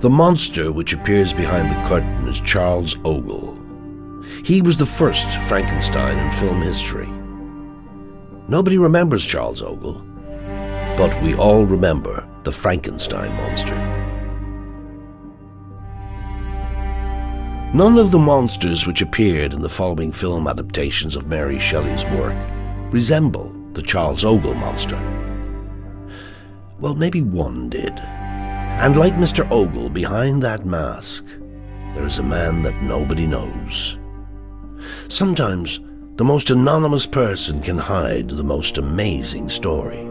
The monster which appears behind the curtain is Charles Ogle. He was the first Frankenstein in film history. Nobody remembers Charles Ogle, but we all remember the Frankenstein monster. None of the monsters which appeared in the following film adaptations of Mary Shelley's work resemble the Charles Ogle monster. Well, maybe one did. And like Mr. Ogle, behind that mask, there is a man that nobody knows. Sometimes, the most anonymous person can hide the most amazing story.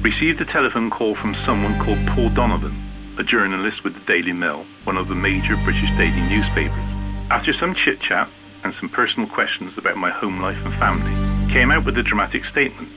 Received a telephone call from someone called Paul Donovan, a journalist with the Daily Mail, one of the major British daily newspapers. After some chit-chat and some personal questions about my home life and family, came out with a dramatic statement.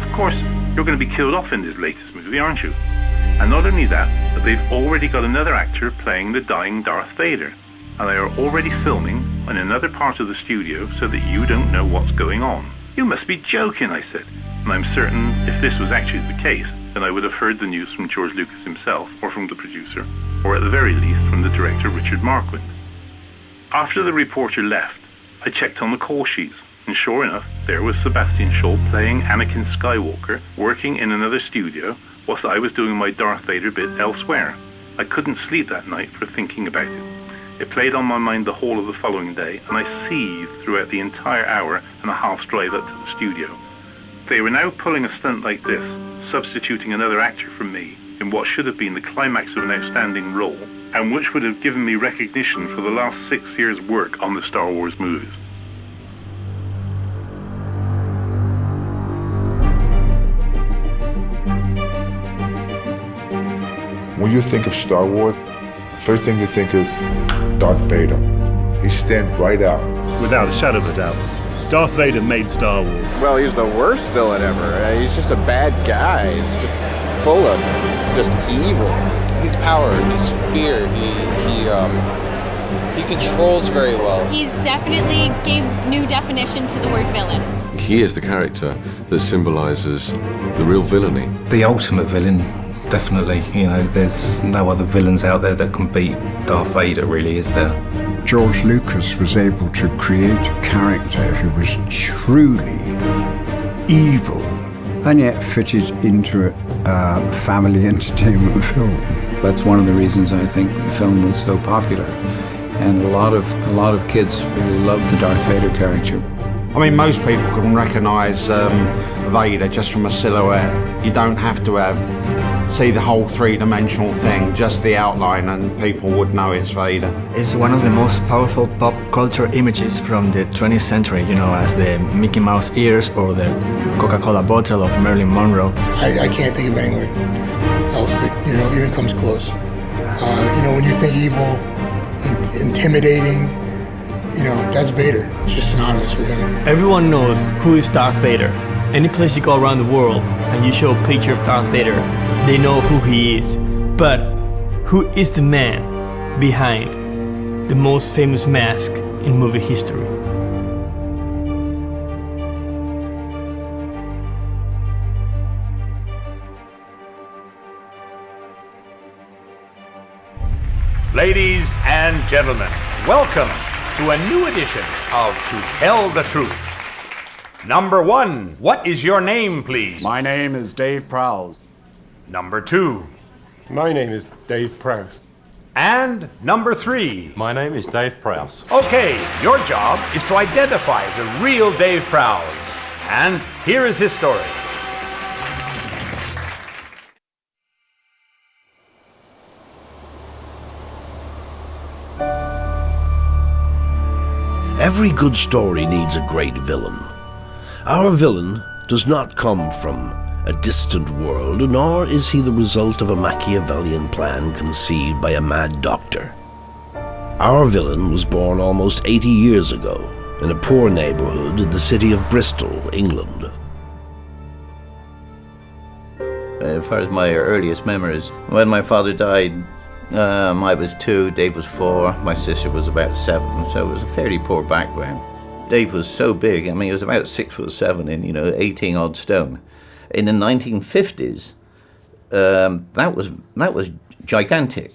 Of course, you're going to be killed off in this latest movie, aren't you? And not only that, but they've already got another actor playing the dying Darth Vader, and they are already filming in another part of the studio so that you don't know what's going on. You must be joking, I said. And I'm certain if this was actually the case, then I would have heard the news from George Lucas himself, or from the producer, or at the very least from the director Richard Marquand. After the reporter left, I checked on the call sheets, and sure enough, there was Sebastian Shaw playing Anakin Skywalker, working in another studio, whilst I was doing my Darth Vader bit elsewhere. I couldn't sleep that night for thinking about it. It played on my mind the whole of the following day, and I seethed throughout the entire hour and a half's drive up to the studio. They were now pulling a stunt like this, substituting another actor for me in what should have been the climax of an outstanding role, and which would have given me recognition for the last 6 years' work on the Star Wars movies. When you think of Star Wars, first thing you think of Darth Vader. He stands right out. Without a shadow of a doubt, Darth Vader made Star Wars. Well, he's the worst villain ever. He's just a bad guy. He's just full of just evil. His power, his fear, he controls very well. He's definitely gave new definition to the word villain. He is the character that symbolizes the real villainy. The ultimate villain, definitely. You know, there's no other villains out there that can beat Darth Vader, really, is there? George Lucas was able to create a character who was truly evil and yet fitted into a family entertainment film. That's one of the reasons I think the film was so popular. And a lot of kids really love the Darth Vader character. I mean, most people can recognize Vader just from a silhouette. You don't have to see the whole three-dimensional thing, just the outline, and people would know it's Vader. It's one of the most powerful pop culture images from the 20th century, you know, as the Mickey Mouse ears or the Coca-Cola bottle of Marilyn Monroe. I can't think of anyone else that, you know, even comes close. You know, when you think evil, intimidating, you know, that's Vader. It's just synonymous with him. Everyone knows who is Darth Vader. Any place you go around the world and you show a picture of Darth Vader, they know who he is. But who is the man behind the most famous mask in movie history? Ladies and gentlemen, welcome to a new edition of To Tell the Truth. Number 1, what is your name, please? My name is Dave Prowse. Number 2. My name is Dave Prowse. And number 3. My name is Dave Prowse. Okay, your job is to identify the real Dave Prowse. And here is his story. Every good story needs a great villain. Our villain does not come from a distant world, nor is he the result of a Machiavellian plan conceived by a mad doctor. Our villain was born almost 80 years ago in a poor neighborhood in the city of Bristol, England. As far as my earliest memories, when my father died, I was 2, Dave was 4, my sister was about 7, so it was a fairly poor background. Dave was so big, I mean, he was about 6'7" and, 18 odd stone. In the 1950s, that was gigantic.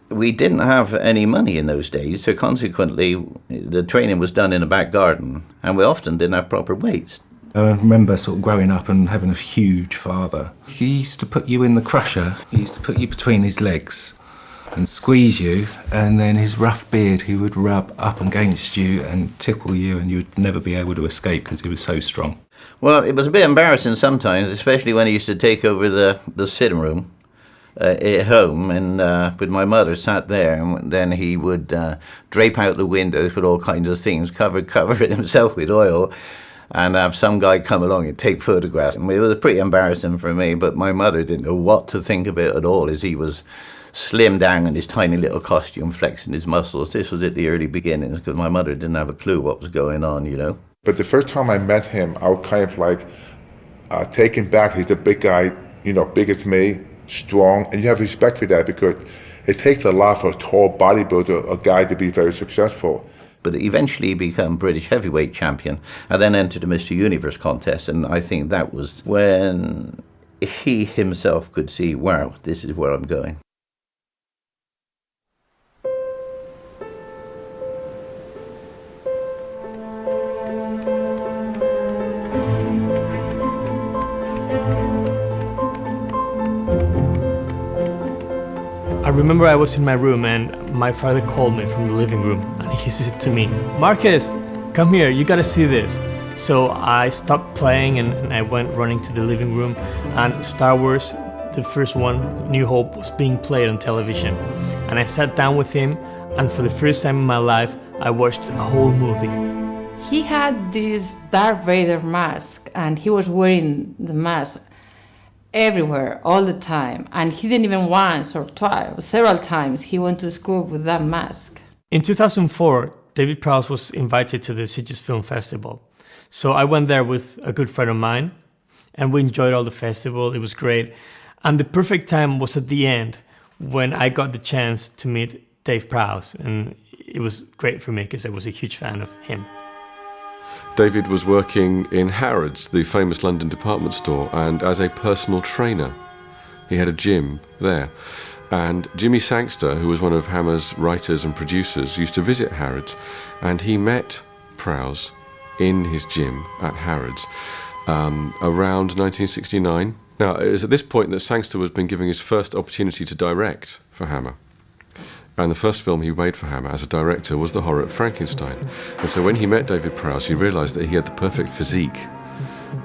We didn't have any money in those days, so consequently, the training was done in a back garden, and we often didn't have proper weights. I remember sort of growing up and having a huge father. He used to put you in the crusher, he used to put you between his legs and squeeze you, and then his rough beard he would rub up against you and tickle you, and you would never be able to escape because he was so strong. Well, it was a bit embarrassing sometimes, especially when he used to take over the sitting room at home, and with my mother sat there, and then he would drape out the windows with all kinds of things, cover it himself with oil, and have some guy come along and take photographs. And it was pretty embarrassing for me, but my mother didn't know what to think of it at all, as he was slimmed down in his tiny little costume, flexing his muscles. This was at the early beginnings, because my mother didn't have a clue what was going on, But the first time I met him, I was kind of like taken back. He's a big guy, big as me, strong, and you have respect for that because it takes a lot for a tall bodybuilder, a guy to be very successful. But eventually he became British heavyweight champion and then entered the Mr. Universe contest, and I think that was when he himself could see, wow, this is where I'm going. I remember I was in my room and my father called me from the living room and he said to me, "Marcus, come here, you gotta see this." So I stopped playing and I went running to the living room, and Star Wars, the first one, New Hope, was being played on television. And I sat down with him, and for the first time in my life, I watched a whole movie. He had this Darth Vader mask, and he was wearing the mask everywhere, all the time. And he didn't even once or twice, several times, he went to school with that mask. In 2004, David Prowse was invited to the Sitges Film Festival. So I went there with a good friend of mine, and we enjoyed all the festival. It was great. And the perfect time was at the end, when I got the chance to meet Dave Prowse. And it was great for me, because I was a huge fan of him. David was working in Harrods, the famous London department store, and as a personal trainer. He had a gym there. And Jimmy Sangster, who was one of Hammer's writers and producers, used to visit Harrods, and he met Prowse in his gym at Harrods around 1969. Now, it was at this point that Sangster was been given his first opportunity to direct for Hammer. And the first film he made for Hammer as a director was the horror at Frankenstein. And so when he met David Prowse, he realised that he had the perfect physique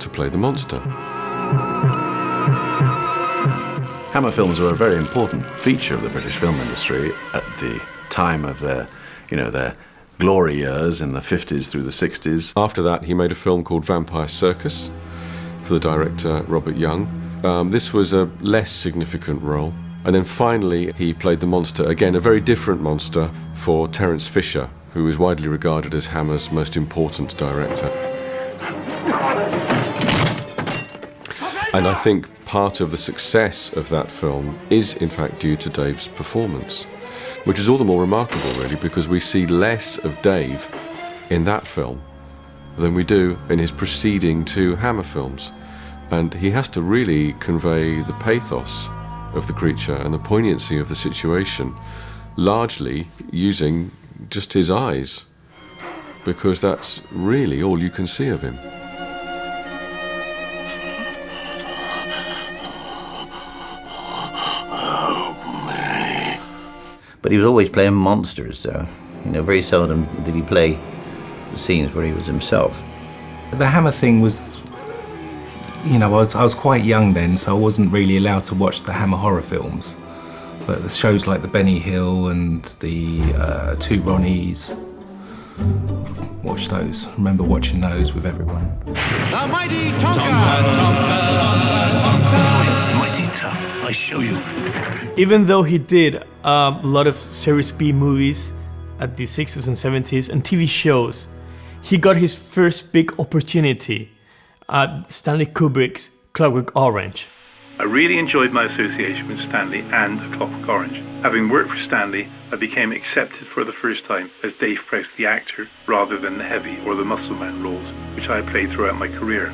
to play the monster. Hammer films were a very important feature of the British film industry at the time of their glory years in the 50s through the 60s. After that, he made a film called Vampire Circus for the director Robert Young. This was a less significant role. And then finally, he played the monster, again, a very different monster, for Terence Fisher, who is widely regarded as Hammer's most important director. And I think part of the success of that film is, in fact, due to Dave's performance, which is all the more remarkable, really, because we see less of Dave in that film than we do in his preceding two Hammer films. And he has to really convey the pathos of the creature and the poignancy of the situation, largely using just his eyes, because that's really all you can see of him. But he was always playing monsters, though. Very seldom did he play the scenes where he was himself. The Hammer thing was, I was quite young then, so I wasn't really allowed to watch the Hammer horror films. But the shows like the Benny Hill and the Two Ronnies, watch those. I remember watching those with everyone. The mighty Tonka! Tonka, Tonka, Tonka. Mighty tough. I show you. Even though he did a lot of Series B movies at the 60s and 70s and TV shows, he got his first big opportunity at Stanley Kubrick's Clockwork Orange. I really enjoyed my association with Stanley and A Clockwork Orange. Having worked for Stanley, I became accepted for the first time as Dave Prowse the actor, rather than the heavy or the muscle man roles, which I played throughout my career.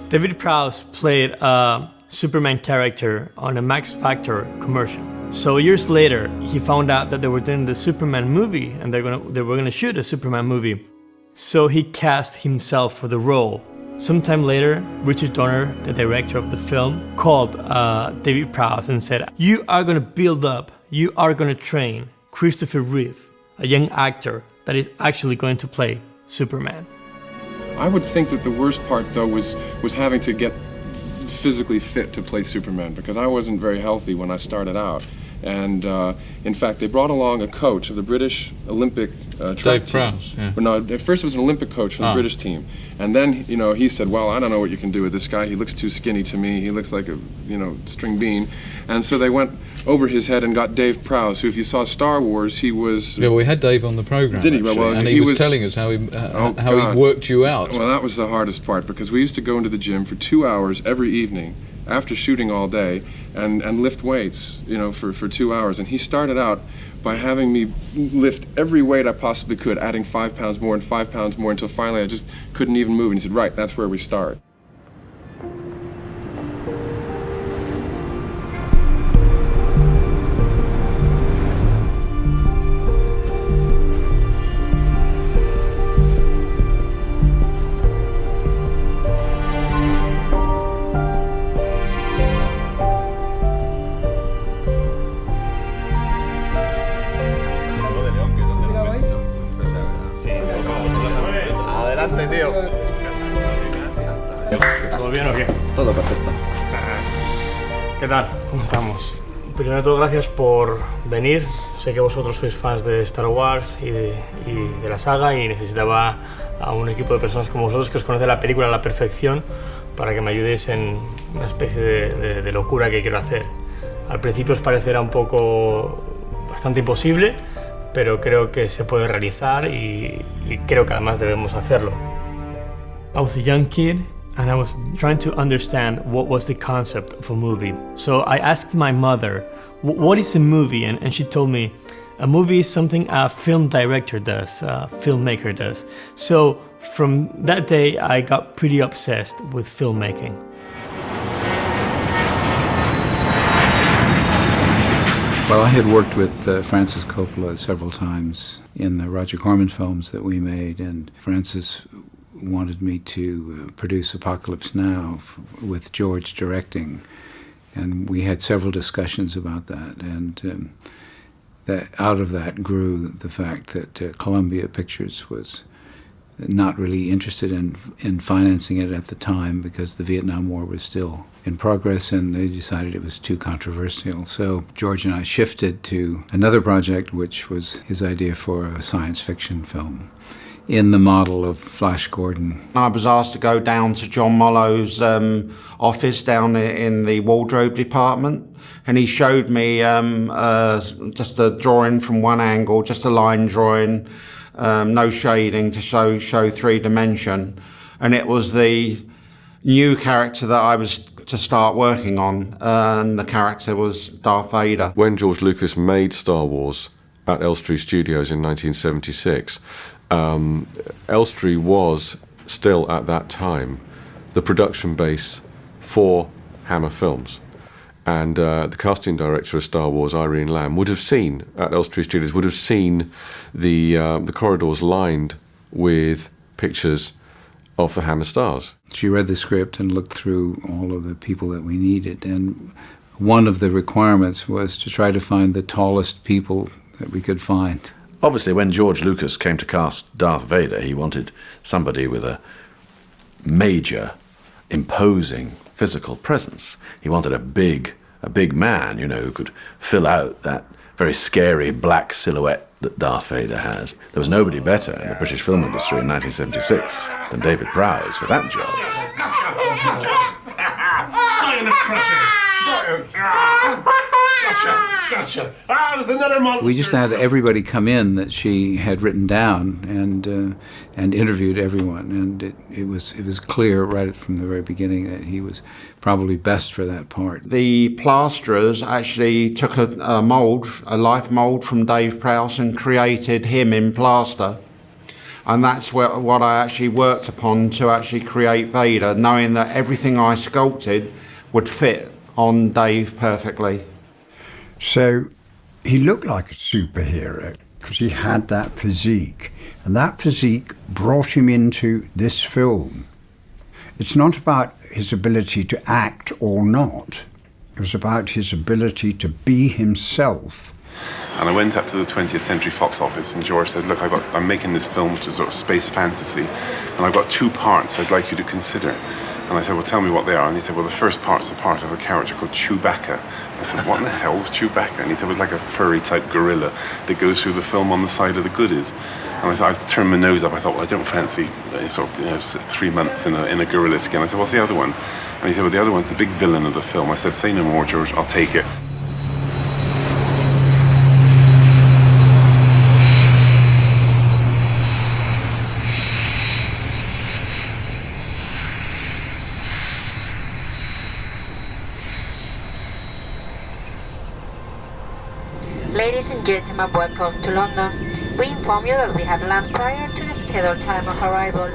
David Prowse played a Superman character on a Max Factor commercial. So years later, he found out that they were doing the Superman movie and they were gonna shoot a Superman movie. So he cast himself for the role. Sometime later, Richard Donner, the director of the film, called David Prowse and said, "You are gonna build up, you are gonna train Christopher Reeve, a young actor that is actually going to play Superman." I would think that the worst part, though, was having to get physically fit to play Superman, because I wasn't very healthy when I started out. And in fact, they brought along a coach of the British Olympic track Dave team. Prowse, yeah. But no, at first it was an Olympic coach from the British team. And then, you know, he said, well, I don't know what you can do with this guy. He looks too skinny to me. He looks like a, you know, string bean. And so they went over his head and got Dave Prowse, who, if you saw Star Wars, he was... Yeah, well, we had Dave on the program. Did he? Actually, Well, and he was telling us how he worked you out. Well, that was the hardest part, because we used to go into the gym for 2 hours every evening after shooting all day and lift weights, you know, for 2 hours. And he started out by having me lift every weight I possibly could, adding 5 pounds more and 5 pounds more, until finally I just couldn't even move. And he said, right, that's where we start. Adelante, tío. ¿Todo bien o qué? Todo perfecto. ¿Qué tal? ¿Cómo estamos? Primero de todo, gracias por venir. Sé que vosotros sois fans de Star Wars y de la saga, y necesitaba a un equipo de personas como vosotros que os conoce la película a la perfección para que me ayudéis en una especie de locura que quiero hacer. Al principio os parecerá un poco bastante imposible, pero creo que se puede realizar y creo que además debemos hacerlo. I was a young kid and I was trying to understand what was the concept of a movie. So I asked my mother, what is a movie? And she told me, a movie is something a film director does, a filmmaker does. So from that day, I got pretty obsessed with filmmaking. Well, I had worked with Francis Coppola several times in the Roger Corman films that we made, and Francis wanted me to produce Apocalypse Now with George directing, and we had several discussions about that, and that out of that grew the fact that Columbia Pictures was not really interested in financing it at the time, because the Vietnam War was still in progress and they decided it was too controversial. So George and I shifted to another project, which was his idea for a science fiction film in the model of Flash Gordon. I was asked to go down to John Mollow's office down in the wardrobe department, and he showed me just a drawing from one angle, just a line drawing, no shading, to show 3-dimension, and it was the new character that I was to start working on, and the character was Darth Vader. When George Lucas made Star Wars at Elstree Studios in 1976, Elstree was still at that time the production base for Hammer Films. And the casting director of Star Wars, Irene Lamb, would have seen, at Elstree Studios, would have seen the corridors lined with pictures of the Hammer stars. She read the script and looked through all of the people that we needed, and one of the requirements was to try to find the tallest people that we could find. Obviously, when George Lucas came to cast Darth Vader, he wanted somebody with a major, imposing physical presence. He wanted a big man, you know, who could fill out that very scary black silhouette that Darth Vader has. There was nobody better in the British film industry in 1976 than David Prowse for that job. Gotcha. There's another monster. We just had everybody come in that she had written down and interviewed everyone, and it was clear right from the very beginning that he was probably best for that part. The plasterers actually took a mould, a life mould from Dave Prowse, and created him in plaster. And that's what I actually worked upon to actually create Vader, knowing that everything I sculpted would fit on Dave perfectly. So he looked like a superhero because he had that physique, and that physique brought him into this film. It's not about his ability to act or not. It was about his ability to be himself. And I went up to the 20th Century Fox office, and George said, look, I'm making this film, which is sort of space fantasy, and I've got 2 parts I'd like you to consider. And I said, well, tell me what they are. And he said, well, the first part's a part of a character called Chewbacca. I said, what in the hell is Chewbacca? And he said, it was like a furry-type gorilla that goes through the film on the side of the goodies. And I thought, I turned my nose up. I thought, well, I don't fancy sort of, 3 months in a gorilla skin. I said, what's the other one? And he said, well, the other one's the big villain of the film. I said, say no more, George, I'll take it. Ladies and gentlemen, welcome to London. We inform you that we have landed prior to the scheduled time of arrival.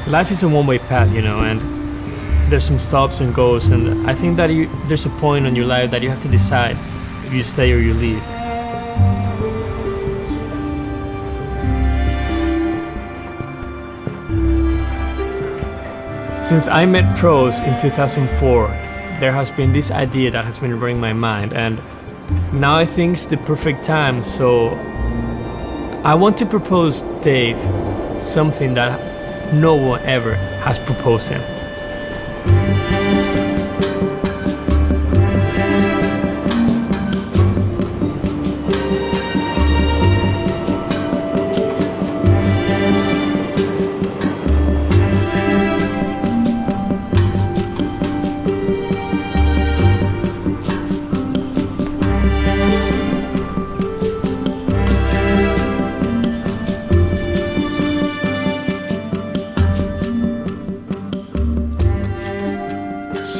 Life is a one-way path, and there's some stops and goes, and I think that there's a point in your life that you have to decide if you stay or you leave. Since I met Prowse in 2004, there has been this idea that has been running my mind, and now I think it's the perfect time, so I want to propose Dave something that no one ever has proposed him.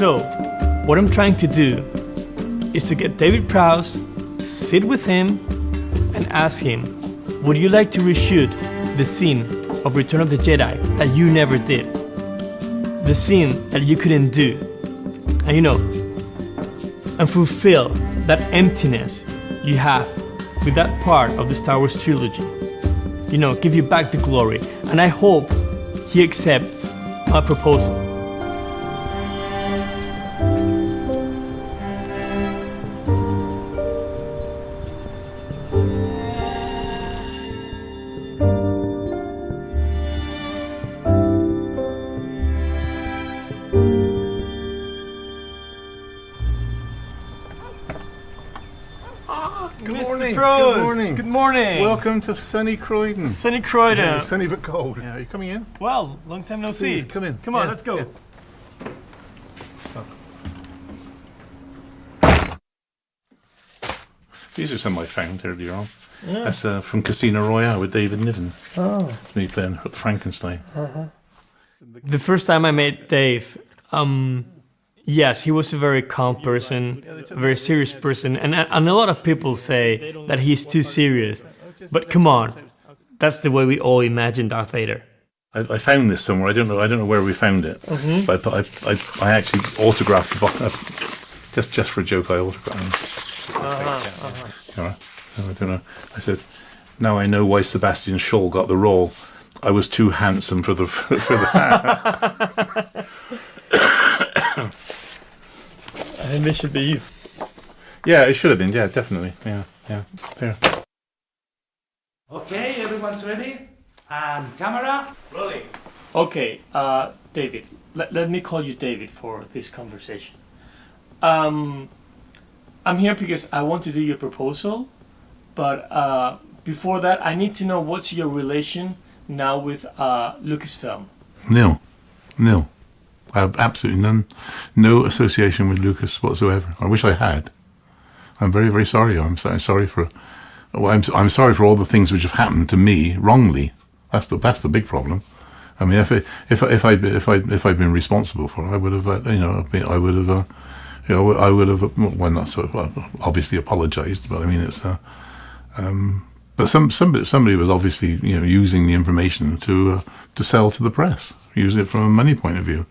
So, what I'm trying to do is to get David Prowse, sit with him, and ask him, would you like to reshoot the scene of Return of the Jedi that you never did? The scene that you couldn't do. And and fulfill that emptiness you have with that part of the Star Wars trilogy. Give you back the glory. And I hope he accepts my proposal. morning. Prowse. Good morning. Good morning. Welcome to sunny Croydon. Sunny Croydon. Yeah, sunny but cold. Yeah, are you coming in? Well, long time no Please, see. come in. Come on, Yeah, let's go. yeah. These are some I found earlier on. Yeah. That's from Casino Royale with David Niven. Oh. It's me playing Frankenstein. The first time I met Dave, yes, he was a very calm person, a very serious person, and a lot of people say that he's too serious. But come on, that's the way we all imagine Darth Vader. I found this somewhere. I don't know where we found it. Mhm. But I actually autographed the book. Just for a joke, I autographed. I don't know. I said, now I know why Sebastian Shaw got the role. I was too handsome for the I think this should be you. Yeah, it should have been. Yeah, definitely. Yeah. Fair. Okay, everyone's ready? And camera, rolling. Okay, David. Let me call you David for this conversation. I'm here because I want to do your proposal, but before that, I need to know what's your relation now with Lucasfilm. Nil. I have absolutely no association with Lucas whatsoever. I wish I had. I'm very, very sorry. I'm sorry for. Well, I'm sorry for all the things which have happened to me wrongly. That's the big problem. I mean, if I'd been responsible for it, I would have, well, not so, well, obviously apologized, but I mean, it's, but somebody was obviously, using the information to sell to the press, use it from a money point of view.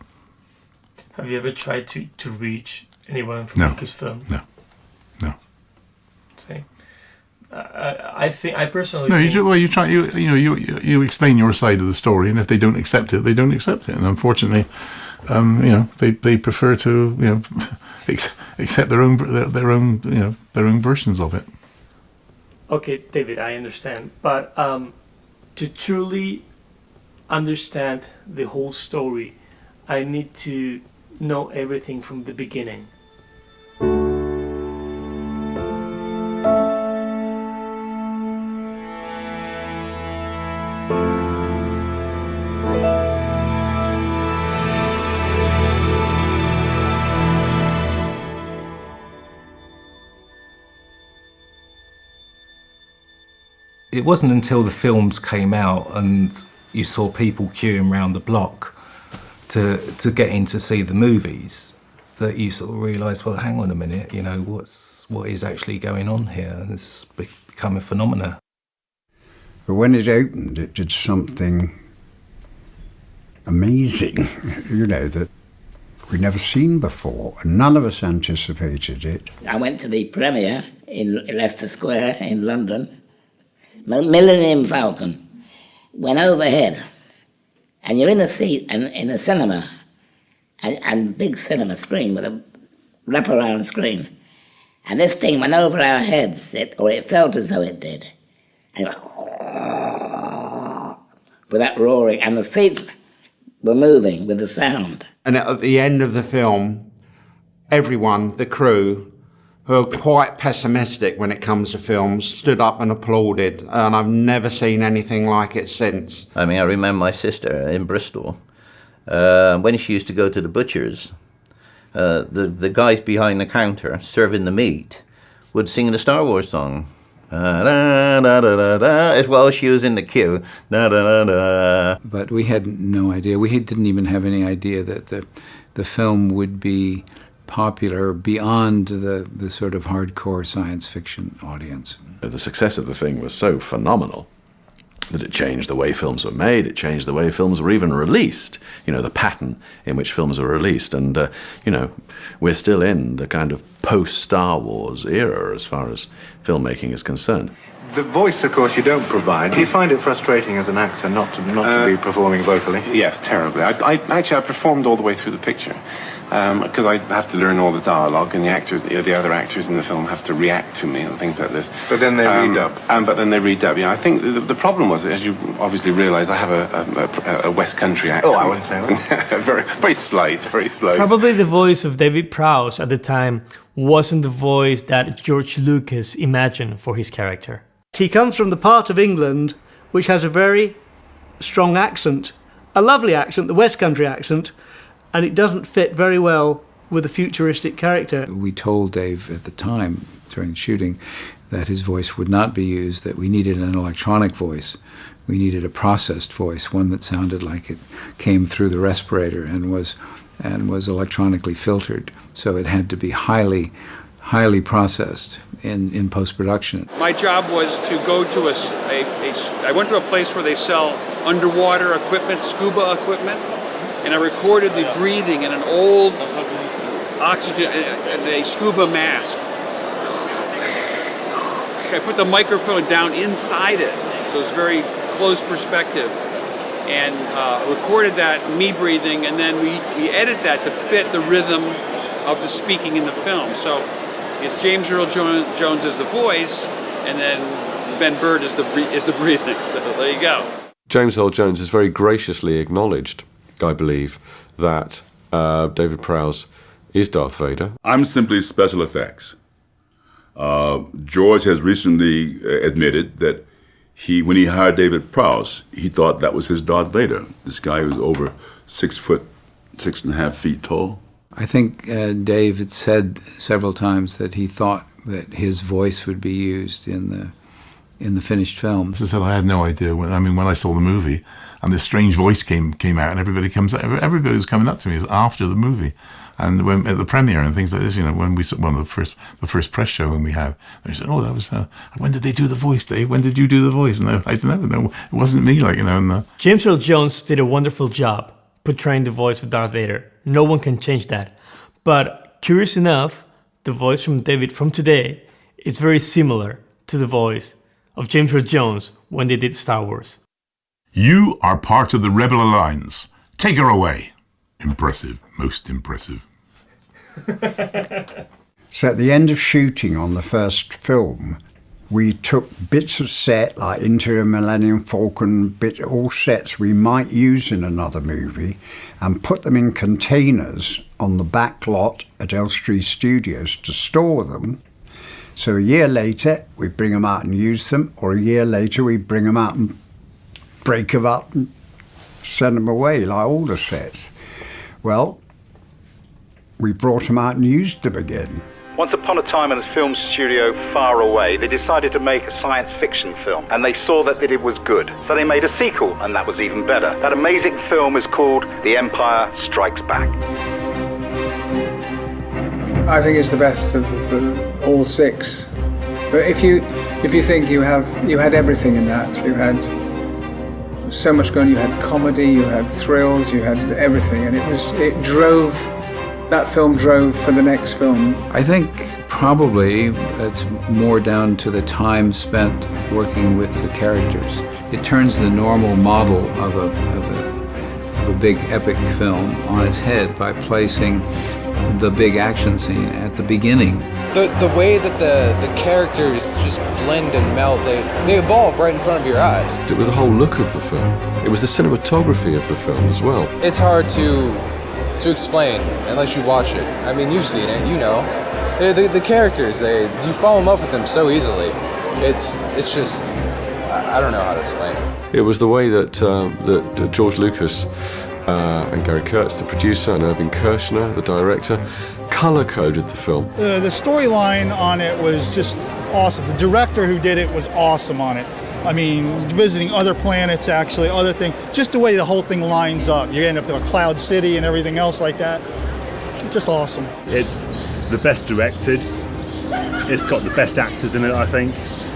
Have you ever tried to reach anyone from No. Lucasfilm? No. See, I personally. No, think... you explain your side of the story, and if they don't accept it, they don't accept it. And unfortunately, they prefer to accept their own versions of it. Okay, David, I understand, but to truly understand the whole story, I need to know everything from the beginning. It wasn't until the films came out and you saw people queuing around the block to get in to see the movies that you sort of realised, well, hang on a minute, what is actually going on here? It's become a phenomenon. But when it opened, it did something amazing, that we'd never seen before. None of us anticipated it. I went to the premiere in Leicester Square in London. Millennium Falcon went overhead, and you're in a seat and in a cinema, and big cinema screen with a wraparound screen, and this thing went over our heads, or it felt as though it did, and it went with that roaring, and the seats were moving with the sound. And at the end of the film, everyone, the crew, who are quite pessimistic when it comes to films, stood up and applauded, and I've never seen anything like it since. I mean, I remember my sister in Bristol, when she used to go to the butcher's, the guys behind the counter serving the meat would sing the Star Wars song. Da, da, da, da, da, as well as she was in the queue. Da, da, da, da. But we had no idea. We didn't even have any idea that the film would be popular beyond the sort of hardcore science fiction audience. The success of the thing was so phenomenal that it changed the way films were made, it changed the way films were even released, the pattern in which films were released. And, we're still in the kind of post-Star Wars era as far as filmmaking is concerned. The voice, of course, you don't provide. Do you find it frustrating as an actor not to be performing vocally? Yes, terribly. I performed all the way through the picture. Because I have to learn all the dialogue, and the other actors in the film have to react to me and things like this. But then they redub. But then they redub. Yeah, I think the problem was, as you obviously realise, I have a West Country accent. Oh, I wouldn't say that. very slight, very slight. Probably the voice of David Prowse at the time wasn't the voice that George Lucas imagined for his character. He comes from the part of England which has a very strong accent, a lovely accent, the West Country accent, and it doesn't fit very well with a futuristic character. We told Dave at the time, during shooting, that his voice would not be used, that we needed an electronic voice. We needed a processed voice, one that sounded like it came through the respirator and was electronically filtered. So it had to be highly processed in post-production. My job was to go to I went to a place where they sell underwater equipment, scuba equipment, and I recorded the breathing in an old oxygen, a scuba mask. I put the microphone down inside it, so it's very close perspective. and recorded that, me breathing, and then we edit that to fit the rhythm of the speaking in the film. So it's James Earl Jones as the voice, and then Ben Bird is the breathing. So there you go. James Earl Jones has very graciously acknowledged, I believe, that David Prowse is Darth Vader. I'm simply special effects. George has recently admitted that when he hired David Prowse, he thought that was his Darth Vader. This guy who's over 6 foot, 6.5 feet tall. I think David said several times that he thought that his voice would be used in the finished film. As I said, I had no idea. When I saw the movie, and this strange voice came out, and everybody was coming up to me after the movie, and when at the premiere and things like this, when we the first press showing we had, they said, "Oh, that was when did they do the voice, Dave? When did you do the voice?" And I said, "No, it wasn't me." James Earl Jones did a wonderful job portraying the voice of Darth Vader. No one can change that. But curious enough, the voice from David from today is very similar to the voice of James Earl Jones when they did Star Wars. You are part of the Rebel Alliance. Take her away. Impressive, most impressive. So at the end of shooting on the first film, we took bits of set, like Into the Millennium Falcon, all sets we might use in another movie, and put them in containers on the back lot at Elstree Studios to store them. So a year later, we bring them out and use them, or a year later, we bring them out and break them up and send them away, like all the sets. Well, we brought them out and used them again. Once upon a time in a film studio far away, they decided to make a science fiction film, and they saw that it was good. So they made a sequel, and that was even better. That amazing film is called The Empire Strikes Back. I think it's the best of all six. But if you think you had everything in that, you had so much going. You had comedy, you had thrills, you had everything, and that film drove for the next film. I think probably it's more down to the time spent working with the characters. It turns the normal model of a big epic film on its head by placing the big action scene at the beginning. The way that the characters just blend and meld, they evolve right in front of your eyes. It was the whole look of the film. It was the cinematography of the film as well. It's hard to explain unless you watch it. I mean, you've seen it, you know. The characters, you fall in love with them so easily. It's just, I don't know how to explain it. It was the way that George Lucas and Gary Kurtz, the producer, and Irving Kershner, the director, color-coded the film. The storyline on it was just awesome. The director who did it was awesome on it. I mean, visiting other planets, actually, other things. Just the way the whole thing lines up. You end up in a cloud city and everything else like that. Just awesome. It's the best directed. It's got the best actors in it, I think.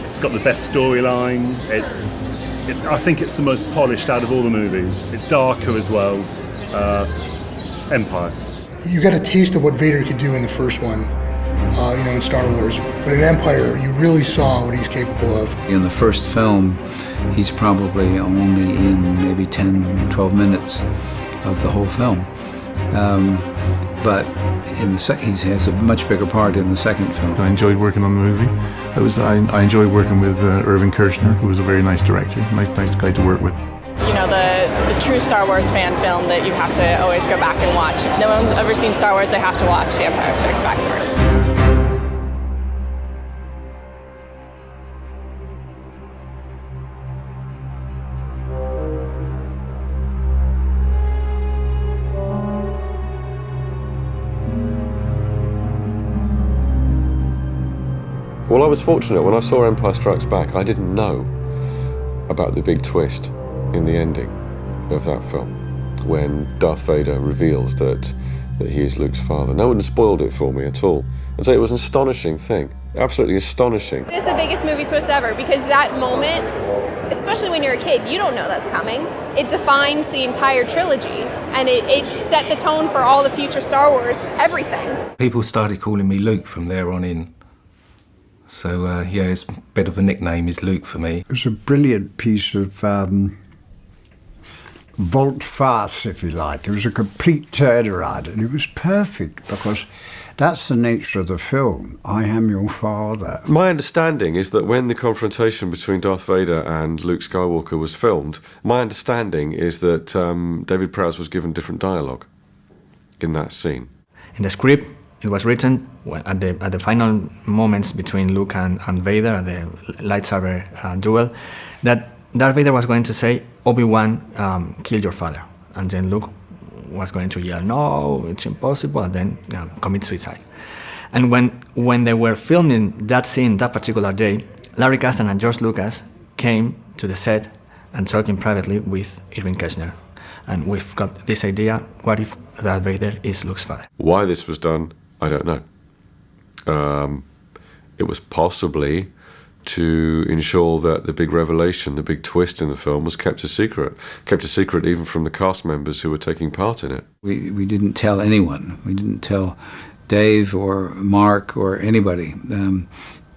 It's got the best storyline. I think it's the most polished out of all the movies. It's darker as well. Empire. You got a taste of what Vader could do in the first one, in Star Wars. But in Empire, you really saw what he's capable of. In the first film, he's probably only in maybe 10, 12 minutes of the whole film. But he has a much bigger part in the second film. I enjoyed working on the movie. I enjoyed working with Irving Kershner, who was a very nice director, nice guy to work with. You know, the true Star Wars fan film that you have to always go back and watch. If no one's ever seen Star Wars, they have to watch The Empire Strikes Back first. Well, I was fortunate. When I saw Empire Strikes Back, I didn't know about the big twist in the ending of that film, when Darth Vader reveals that he is Luke's father. No one spoiled it for me at all. And so it was an astonishing thing, absolutely astonishing. It is the biggest movie twist ever, because that moment, especially when you're a kid, you don't know that's coming. It defines the entire trilogy, and it set the tone for all the future Star Wars, everything. People started calling me Luke from there on in. So, it's a bit of a nickname is Luke for me. It was a brilliant piece of volte-face, if you like. It was a complete turnaround, and it was perfect because that's the nature of the film. I am your father. My understanding is that when the confrontation between Darth Vader and Luke Skywalker was filmed, my understanding is that David Prowse was given different dialogue in that scene. In the script, it was written at the final moments between Luke and Vader at the lightsaber duel, that Darth Vader was going to say, Obi-Wan killed your father. And then Luke was going to yell, no, it's impossible, and then commit suicide. And when they were filming that scene that particular day, Larry Kasdan and George Lucas came to the set and talking privately with Irving Kershner. And we've got this idea, what if Darth Vader is Luke's father? Why this was done, I don't know. It was possibly to ensure that the big revelation, the big twist in the film was kept a secret even from the cast members who were taking part in it. We didn't tell anyone. We didn't tell Dave or Mark or anybody.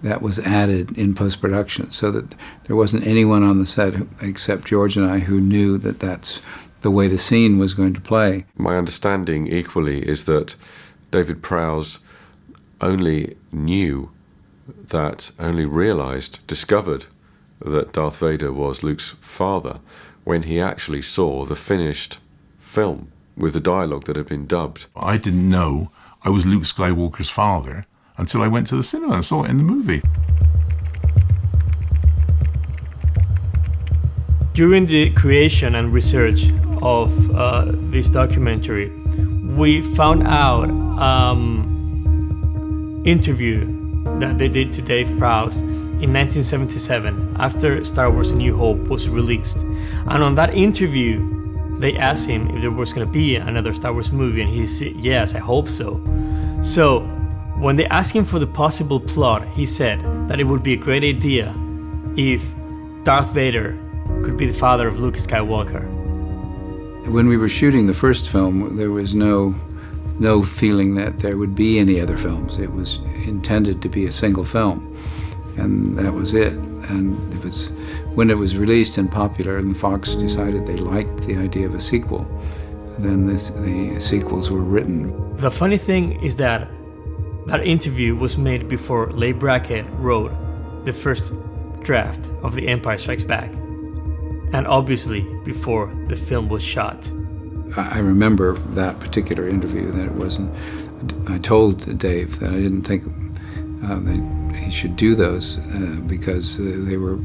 That was added in post-production, so that there wasn't anyone on the set except George and I who knew that that's the way the scene was going to play. My understanding equally is that David Prowse only discovered that Darth Vader was Luke's father when he actually saw the finished film with the dialogue that had been dubbed. I didn't know I was Luke Skywalker's father until I went to the cinema and saw it in the movie. During the creation and research of this documentary, we found out interview that they did to Dave Prowse in 1977 after Star Wars A New Hope was released. And on that interview, they asked him if there was going to be another Star Wars movie, and he said, yes, I hope so. So when they asked him for the possible plot, he said that it would be a great idea if Darth Vader could be the father of Luke Skywalker. When we were shooting the first film, there was no feeling that there would be any other films. It was intended to be a single film, and that was it. And it was when it was released and popular, and Fox decided they liked the idea of a sequel, then the sequels were written. The funny thing is that that interview was made before Leigh Brackett wrote the first draft of The Empire Strikes Back, and obviously before the film was shot. I remember that particular interview, that it wasn't, I told Dave that I didn't think that he should do those because they were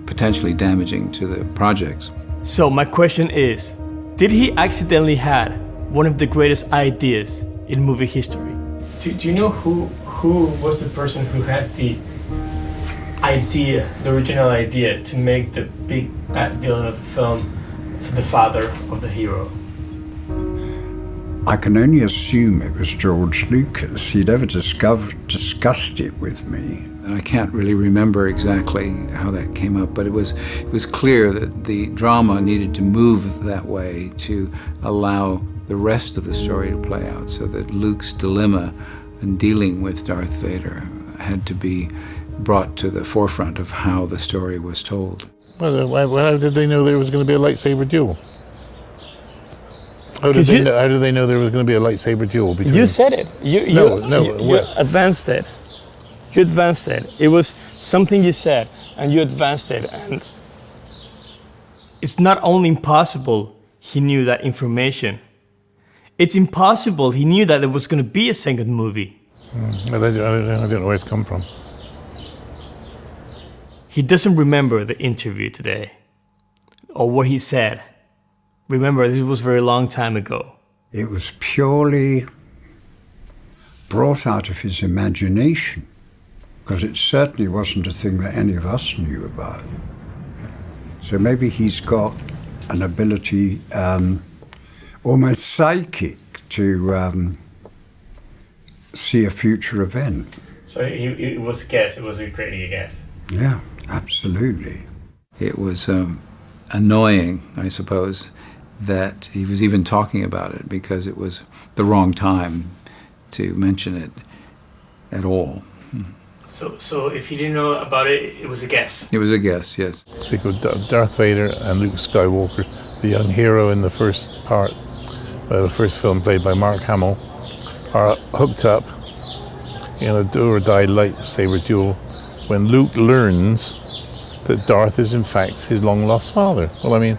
potentially damaging to the projects. So my question is, did he accidentally had one of the greatest ideas in movie history? Do you know who was the person who had the idea, the original idea, to make the big bad villain of the film the father of the hero? I can only assume it was George Lucas. He never discussed it with me. I can't really remember exactly how that came up, but it was clear that the drama needed to move that way to allow the rest of the story to play out, so that Luke's dilemma in dealing with Darth Vader had to be brought to the forefront of how the story was told. Well, how did they know there was going to be a lightsaber duel? How did they know there was going to be a lightsaber duel? You said it. You advanced it. You advanced it. It was something you said, and you advanced it. And it's not only impossible he knew that information. It's impossible he knew that there was going to be a second movie. I don't know where it's come from. He doesn't remember the interview today, or what he said. Remember, this was a very long time ago. It was purely brought out of his imagination, because it certainly wasn't a thing that any of us knew about. So maybe he's got an ability, almost psychic, to see a future event. So it was a guess. It was creating a guess. Yeah, absolutely. It was annoying, I suppose, that he was even talking about it, because it was the wrong time to mention it at all. So if he didn't know about it, it was a guess. It was a guess, yes. So you go Darth Vader and Luke Skywalker the young hero in the first part, the first film played by Mark Hamill, are hooked up in a do-or-die lightsaber duel when Luke learns that Darth is in fact his long-lost father. Well, I mean,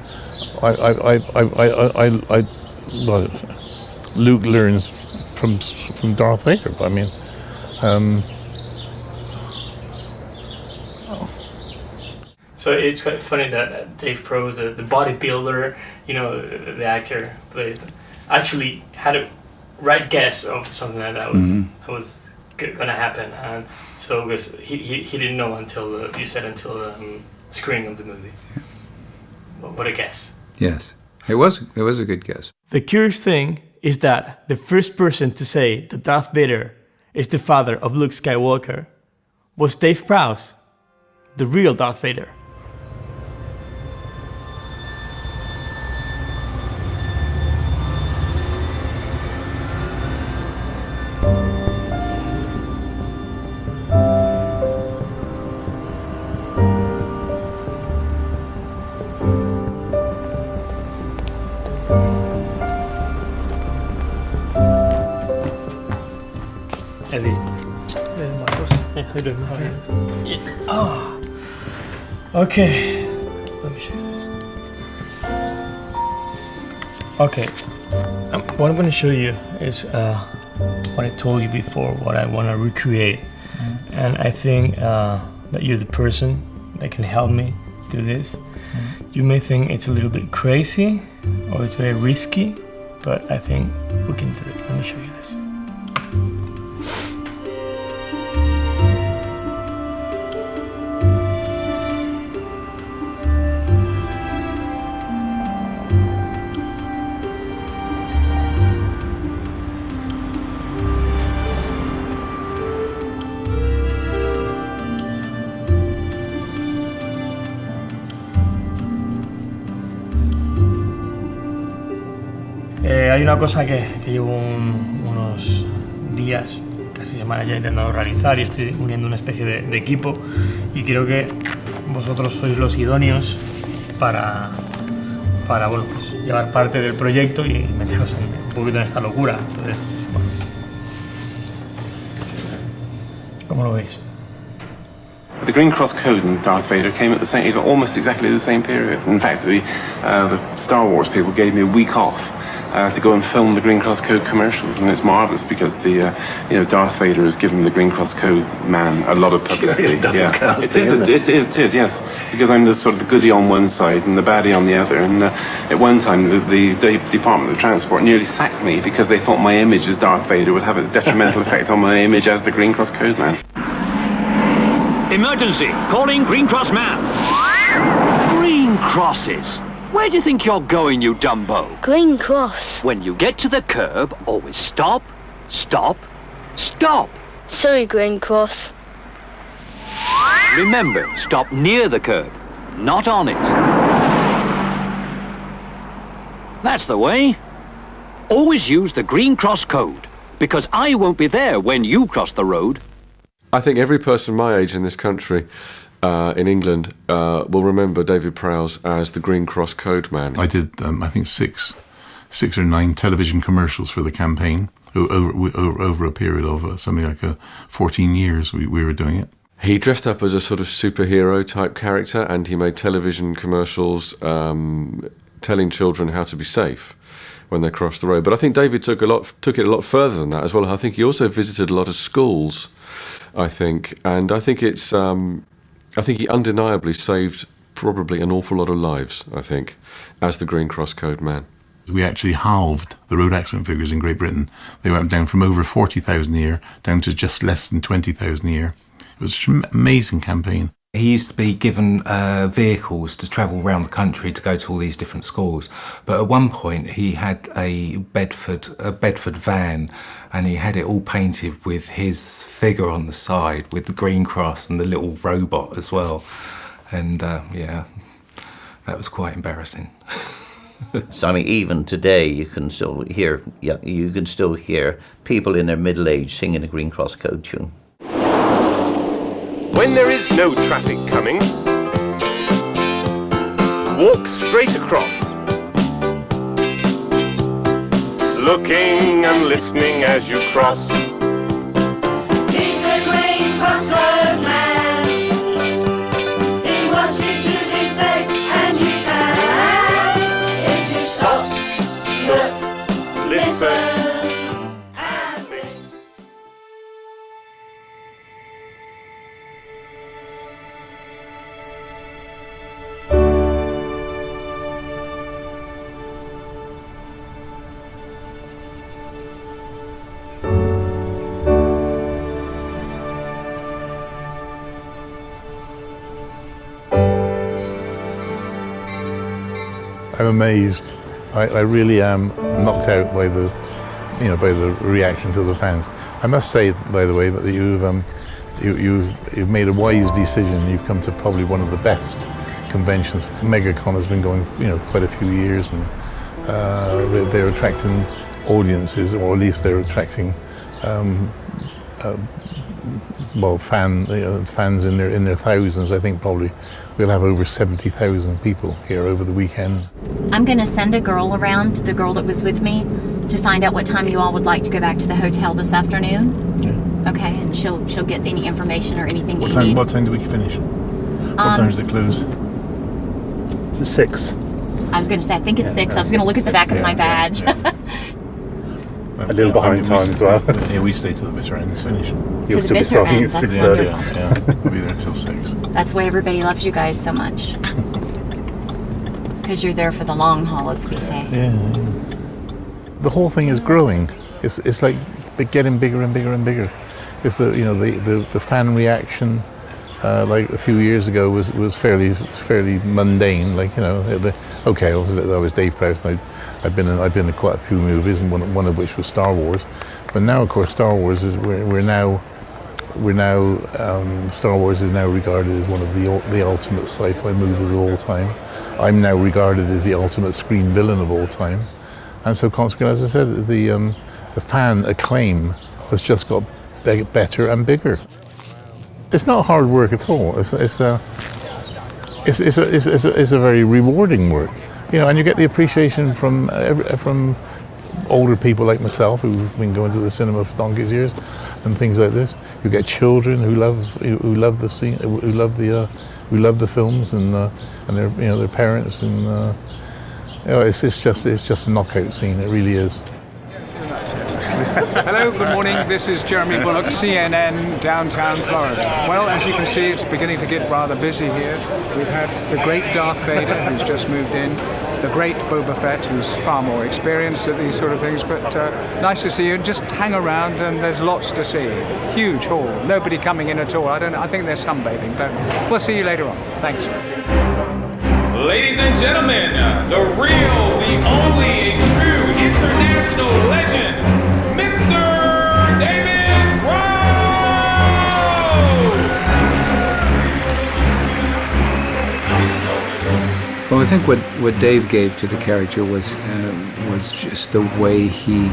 well, Luke learns from Darth Vader. I mean, So it's quite funny that Dave Prowse, the bodybuilder, you know, the actor, actually had a right guess of something that was gonna happen, and so because he didn't know until you said until the screening of the movie. What a guess! Yes, it was a good guess. The curious thing is that the first person to say that Darth Vader is the father of Luke Skywalker was Dave Prowse, the real Darth Vader. Eddie. Marcos. Yeah, how you doing? How are you? Yeah. Oh. Okay. Let me show you this. Okay. What I'm going to show you is what I told you before, what I want to recreate. And I think that you're the person that can help me do this. You may think it's a little bit crazy or it's very risky, but I think we can do it. Let me show you this. Hay una cosa que llevo unos días, casi semanas ya intentando realizar y estoy uniendo una especie de equipo y creo que vosotros sois los idóneos para bueno, pues, llevar parte del proyecto y meteros un poquito en esta locura. Entonces, bueno. ¿Cómo lo veis? The Green Cross Code and Darth Vader came at the same, almost exactly the same period. In fact, the Star Wars people gave me a week off to go and film the Green Cross Code commercials, and it's marvelous because the Darth Vader has given the Green Cross Code man a lot of publicity. Yeah, it is, yes, because I'm the sort of the goodie on one side and the baddie on the other. And at one time, the Department of Transport nearly sacked me because they thought my image as Darth Vader would have a detrimental effect on my image as the Green Cross Code man. Emergency! Calling Green Cross man! Green Crosses! Where do you think you're going, you Dumbo? Green Cross. When you get to the curb, always stop, stop, stop! Sorry, Green Cross. Remember, stop near the curb, not on it. That's the way. Always use the Green Cross code, because I won't be there when you cross the road. I think every person my age in this country, in England, will remember David Prowse as the Green Cross Code man. I did, I think, six or nine television commercials for the campaign over a period of something like 14 years. We were doing it. He dressed up as a sort of superhero type character, and he made television commercials telling children how to be safe when they crossed the road. But I think David took it a lot further than that as well. I think he also visited a lot of schools, I think he undeniably saved probably an awful lot of lives, I think, as the Green Cross Code man. We actually halved the road accident figures in Great Britain. They went down from over 40,000 a year down to just less than 20,000 a year. It was an amazing campaign. He used to be given vehicles to travel around the country to go to all these different schools. But at one point he had a Bedford van, and he had it all painted with his figure on the side with the Green Cross and the little robot as well. And yeah, that was quite embarrassing. So, I mean, even today you can still hear people in their middle age singing a Green Cross Code tune. When there is no traffic coming, walk straight across. looking and listening as you cross. He's the green crossroad man. He wants you to be safe, and you can if you stop, look, listen. I'm amazed. I really am knocked out by the, by the reaction to the fans. I must say, by the way, that you've made a wise decision. You've come to probably one of the best conventions. MegaCon has been going, quite a few years, and they're attracting audiences, or at least they're attracting, fans in their thousands. I think probably we'll have over 70,000 people here over the weekend. I'm going to send a girl around, the girl that was with me, to find out what time you all would like to go back to the hotel this afternoon. Yeah. Okay, and she'll get any information or anything that you need. What time do we finish? What time does it close? It's 6. I was going to say, I think it's 6. I was going to look at the back of my badge. A little behind time as well. Yeah, we stay till the bitter end is finished. You'll still be starting at 6:30. Yeah, we'll be there till 6. That's why everybody loves you guys so much. Because you're there for the long haul, as we say. Yeah. The whole thing is growing. It's like getting bigger and bigger and bigger. It's the fan reaction. Like a few years ago was fairly mundane. Like I was Dave Prowse, and I've been in quite a few movies, and one of which was Star Wars. But now, of course, Star Wars is Star Wars is now regarded as one of the ultimate sci-fi movies of all time. I'm now regarded as the ultimate screen villain of all time, and so consequently, as I said, the fan acclaim has just got better and bigger. It's not hard work at all. It's a very rewarding work, and you get the appreciation from older people like myself who've been going to the cinema for donkey's years and things like this. You get children who love the scene, who love the films, and their parents, and it's just a knockout scene. It really is. Hello, good morning. This is Jeremy Bullock, CNN, downtown Florida. Well, as you can see, it's beginning to get rather busy here. We've had the great Darth Vader, who's just moved in, the great Boba Fett, who's far more experienced at these sort of things, but nice to see you. Just hang around, and there's lots to see. Huge hall, nobody coming in at all. I think they're sunbathing, but we'll see you later on. Thanks. Ladies and gentlemen, the real, the only, a true international legend, Mr. David Prowse! Well, I think what Dave gave to the character was just the way he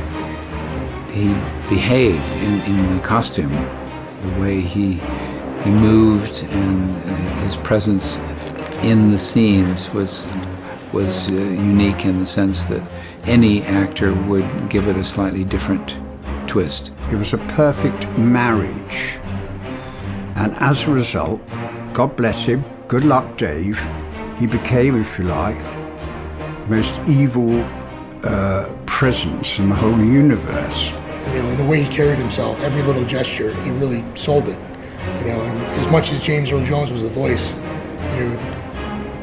behaved in the costume, the way he moved, and his presence in the scenes was unique in the sense that any actor would give it a slightly different twist. It was a perfect marriage, and as a result, God bless him, good luck Dave, he became, if you like, the most evil presence in the whole universe. And the way he carried himself, every little gesture, he really sold it. And as much as James Earl Jones was the voice,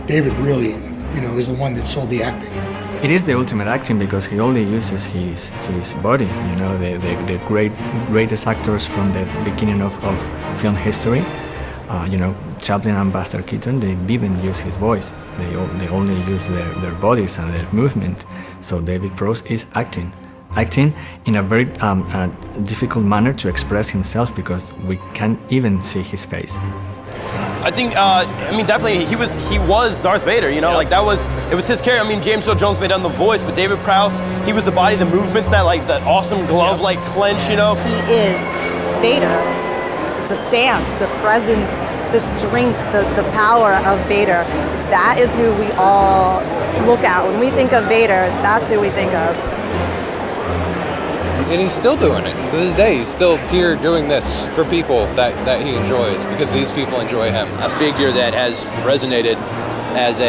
David really, is the one that sold the acting. It is the ultimate acting because he only uses his body. The greatest actors from the beginning of film history, Chaplin and Buster Keaton, they didn't use his voice. They only used their bodies and their movement. So David Prowse is acting in a very difficult manner to express himself because we can't even see his face. I think, definitely he was Darth Vader, it was his character. James Earl Jones made on the voice, but David Prowse, he was the body, the movements, that awesome glove, clench, He is Vader. The stance, the presence, the strength, the power of Vader, that is who we all look at. When we think of Vader, that's who we think of. and he's still doing it. To this day, he's still here doing this for people that he enjoys, because these people enjoy him. A figure that has resonated as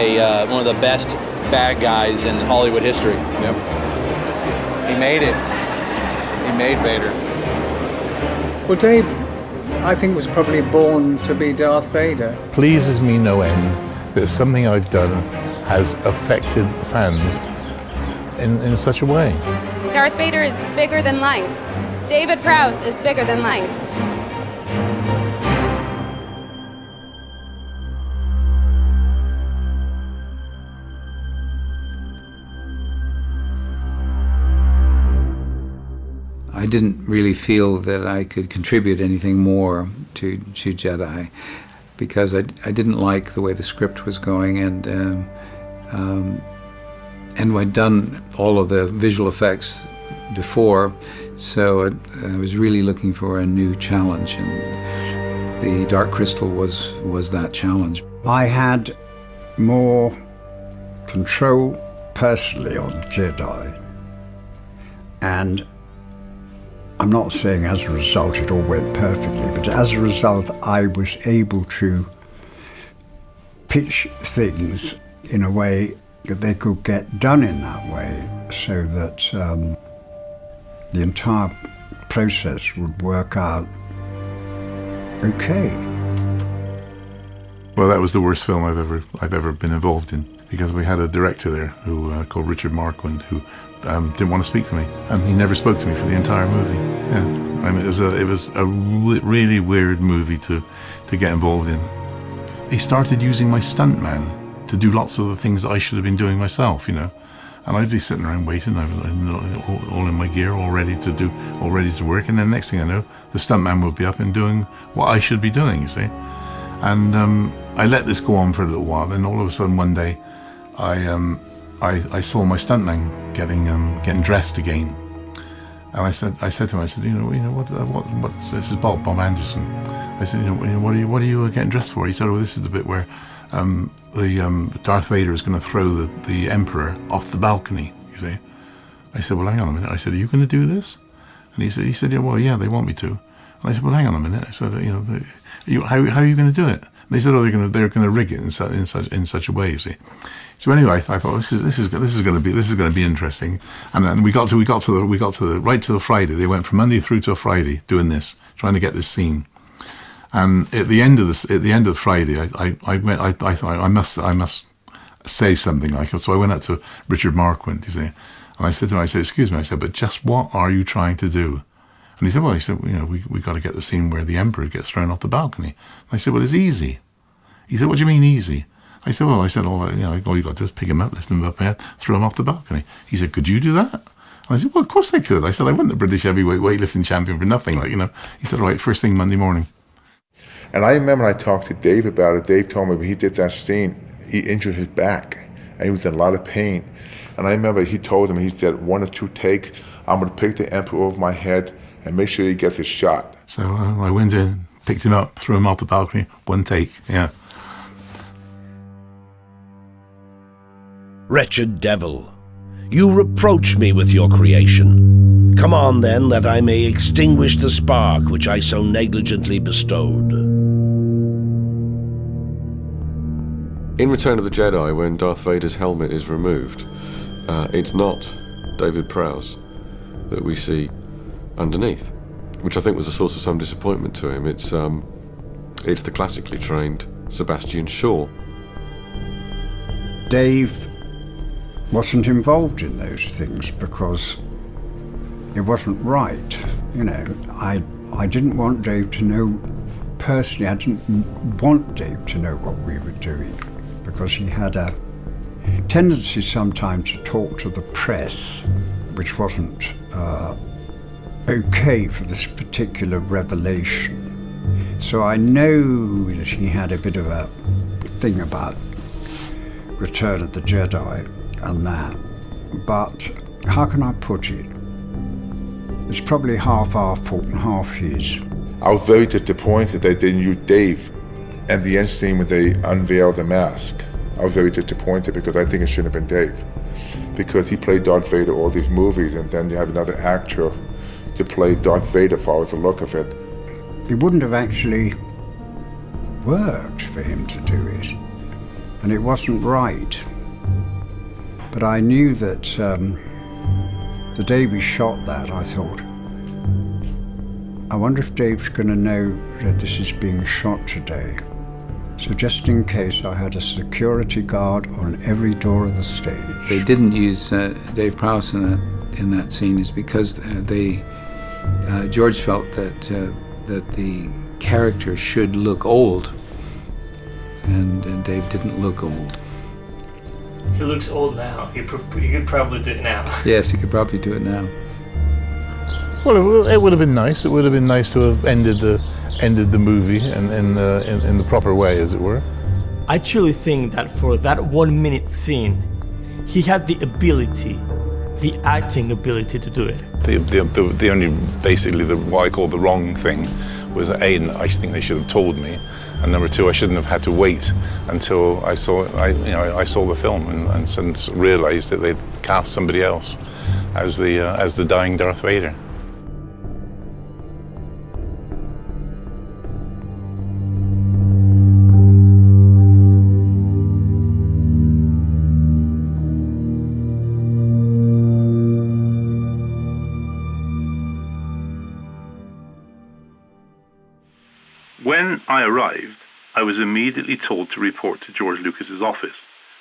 one of the best bad guys in Hollywood history. Yep. He made it. He made Vader. Well, Dave, I think, was probably born to be Darth Vader. Pleases me no end that something I've done has affected fans in such a way. Darth Vader is bigger than life. David Prowse is bigger than life. I didn't really feel that I could contribute anything more to Jedi, because I didn't like the way the script was going, and I'd done all of the visual effects before, so I was really looking for a new challenge, and the Dark Crystal was that challenge. I had more control personally on Jedi, and I'm not saying as a result it all went perfectly, but as a result I was able to pitch things in a way that they could get done in that way, so that the entire process would work out okay. Well, that was the worst film I've ever been involved in, because we had a director there who called Richard Marquand, who didn't want to speak to me, and he never spoke to me for the entire movie. Yeah, I mean, it was a really weird movie to get involved in. He started using my stuntman to do lots of the things that I should have been doing myself, you know. And I'd be sitting around waiting, all in my gear, all ready to work, and then next thing I know, the stuntman would be up and doing what I should be doing, you see. And I let this go on for a little while, and all of a sudden one day, I saw my stuntman getting dressed again, and I said to him, you know what? This is Bob Anderson. I said, what are you getting dressed for? He said, oh, this is the bit where Darth Vader is going to throw the Emperor off the balcony. You see? I said, well, hang on a minute. I said, are you going to do this? And he said, yeah, well, yeah, they want me to. And I said, well, hang on a minute. I said, how are you going to do it? And they said, oh, they're going to rig it in such a way. You see. So anyway, I thought this is going to be interesting, and then we got to right to the Friday. They went from Monday through to a Friday doing this, trying to get this scene. And at the end of Friday, I thought I must say something like it. So I went up to Richard Marquand, you see, and I said to him, excuse me, I said, but just what are you trying to do? And he said, we got to get the scene where the Emperor gets thrown off the balcony. And I said, well, it's easy. He said, what do you mean easy? I said, all you got to do is pick him up, lift him up here, throw him off the balcony. He said, could you do that? And I said, well, of course I could. I said, I wasn't the British heavyweight weightlifting champion for nothing, He said, all right, first thing Monday morning. And I remember when I talked to Dave about it, Dave told me when he did that scene, he injured his back, and he was in a lot of pain. And I remember he told him, he said, 1 or 2 takes, I'm going to pick the Emperor over my head and make sure he gets his shot. So I went in, picked him up, threw him off the balcony, 1 take, yeah. Wretched devil, you reproach me with your creation. Come on then, that I may extinguish the spark which I so negligently bestowed. In Return of the Jedi, when Darth Vader's helmet is removed, it's not David Prowse that we see underneath, which I think was a source of some disappointment to him. It's the classically trained Sebastian Shaw. Dave wasn't involved in those things because it wasn't right. I didn't want Dave to know, personally, I didn't want Dave to know what we were doing, because he had a tendency sometimes to talk to the press, which wasn't okay for this particular revelation. So I know that he had a bit of a thing about Return of the Jedi and that, but how can I put it? It's probably half our fault and half his. I was very disappointed they didn't use Dave and the end scene when they unveiled the mask. I was very disappointed because I think it shouldn't have been Dave, because he played Darth Vader all these movies, and then you have another actor to play Darth Vader for the look of it. It wouldn't have actually worked for him to do it, and it wasn't right. But I knew that the day we shot that, I thought, I wonder if Dave's going to know that this is being shot today. So just in case, I had a security guard on every door of the stage. They didn't use Dave Prowse in that scene is because George felt that the character should look old, and Dave didn't look old. He looks old now. He could probably do it now. Yes, he could probably do it now. Well, it would have been nice. It would have been nice to have ended the movie in the proper way, as it were. I truly think that for that 1 minute scene, he had the ability, the acting ability to do it. The only, basically, what I call the wrong thing was that A, I think they should have told me, and number two, I shouldn't have had to wait until I saw the film and since realised that they'd cast somebody else as the dying Darth Vader. When I arrived, I was immediately told to report to George Lucas's office,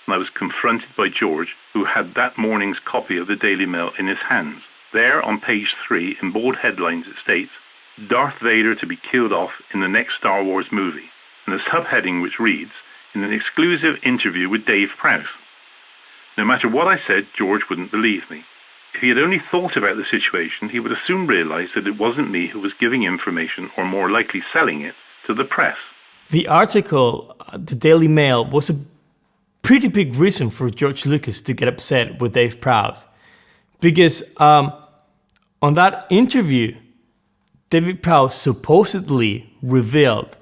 and I was confronted by George, who had that morning's copy of the Daily Mail in his hands. There, on page 3, in bold headlines, it states, "Darth Vader to be killed off in the next Star Wars movie," and a subheading which reads, "In an exclusive interview with Dave Prowse." No matter what I said, George wouldn't believe me. If he had only thought about the situation, he would have soon realised that it wasn't me who was giving information, or more likely selling it, to the press. The article, the Daily Mail, was a pretty big reason for George Lucas to get upset with Dave Prowse. Because on that interview, David Prowse supposedly revealed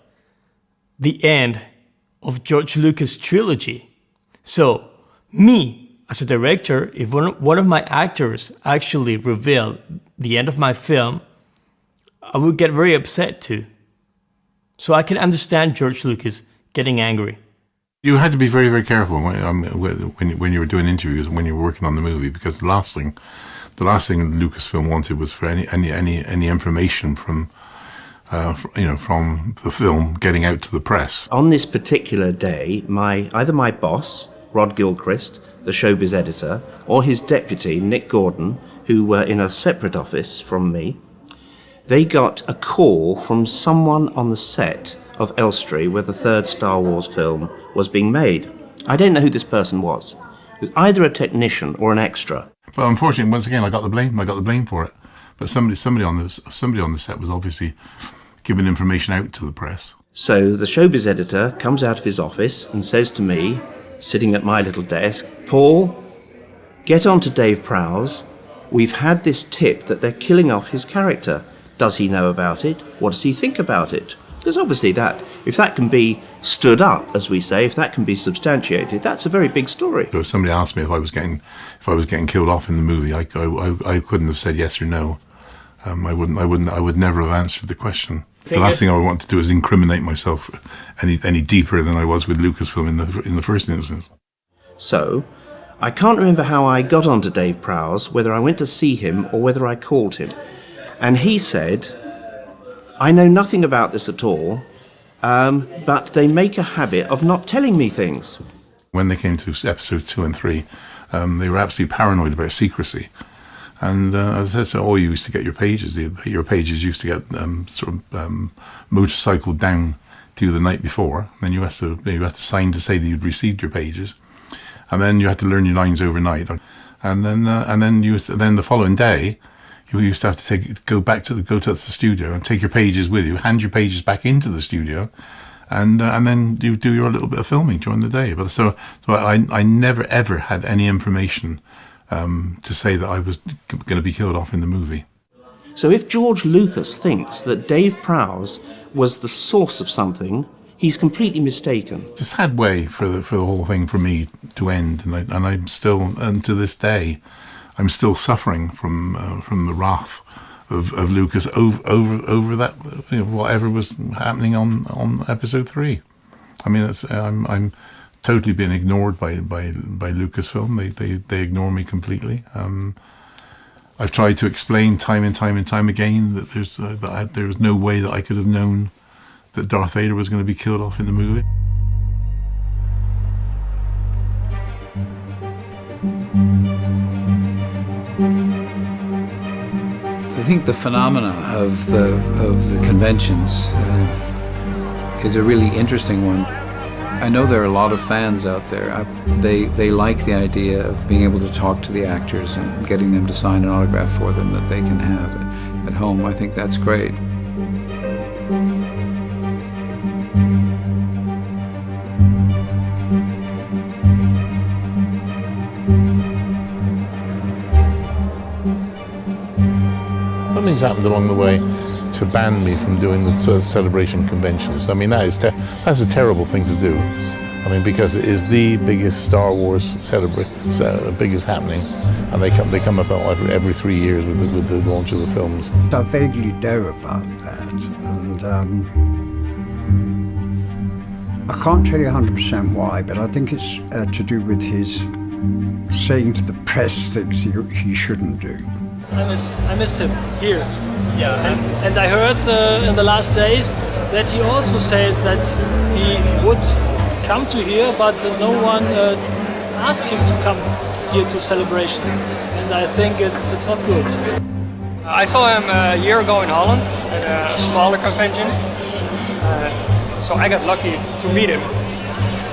the end of George Lucas' trilogy. So, me, as a director, if one of my actors actually revealed the end of my film, I would get very upset too. So I can understand George Lucas getting angry. You had to be very, very careful when you were doing interviews and when you were working on the movie, because the last thing Lucasfilm wanted was for any information from the film getting out to the press. On this particular day, either my boss, Rod Gilchrist, the showbiz editor, or his deputy, Nick Gordon, who were in a separate office from me, they got a call from someone on the set of Elstree where the third Star Wars film was being made. I don't know who this person was. It was either a technician or an extra. But unfortunately, once again, I got the blame for it. But somebody on the set was obviously giving information out to the press. So the showbiz editor comes out of his office and says to me, sitting at my little desk, "Paul, get on to Dave Prowse. We've had this tip that they're killing off his character. Does he know about it? What does he think about it?" Because obviously if that can be stood up, as we say, if that can be substantiated, that's a very big story. So if somebody asked me if I was getting killed off in the movie, I couldn't have said yes or no. I would never have answered the question. The last thing I would want to do is incriminate myself any deeper than I was with Lucasfilm in the first instance. So, I can't remember how I got onto Dave Prowse, whether I went to see him or whether I called him. And he said, "I know nothing about this at all, but they make a habit of not telling me things." When they came to episodes 2 and 3, they were absolutely paranoid about secrecy. And as I said, so you used to get your pages. Your pages used to get motorcycled down to you the night before. Then you had to sign to say that you'd received your pages, and then you had to learn your lines overnight. And then the following day, you used to have to go to the studio and take your pages with you, hand your pages back into the studio, and then you do your little bit of filming during the day. But so I never ever had any information to say that I was going to be killed off in the movie. So if George Lucas thinks that Dave Prowse was the source of something, he's completely mistaken. It's a sad way for the whole thing for me to end, and I'm still, and to this day, I'm still suffering from the wrath of Lucas over that, whatever was happening on episode 3. I mean, I'm totally being ignored by Lucasfilm. They ignore me completely. I've tried to explain time and time again that there was no way that I could have known that Darth Vader was going to be killed off in the movie. I think the phenomena of the conventions is a really interesting one. I know there are a lot of fans out there. They like the idea of being able to talk to the actors and getting them to sign an autograph for them that they can have at home. I think that's great. Something's happened along the way to ban me from doing the celebration conventions. I mean, that's a terrible thing to do. I mean, because it is the biggest Star Wars biggest happening, and they come about every 3 years with the launch of the films. I vaguely know about that, and I can't tell you 100% why, but I think it's to do with his saying to the press things he shouldn't do. I missed him here. Yeah, and I heard in the last days that he also said that he would come to here, but no one asked him to come here to celebration, and I think it's not good. I saw him a year ago in Holland at a smaller convention, so I got lucky to meet him.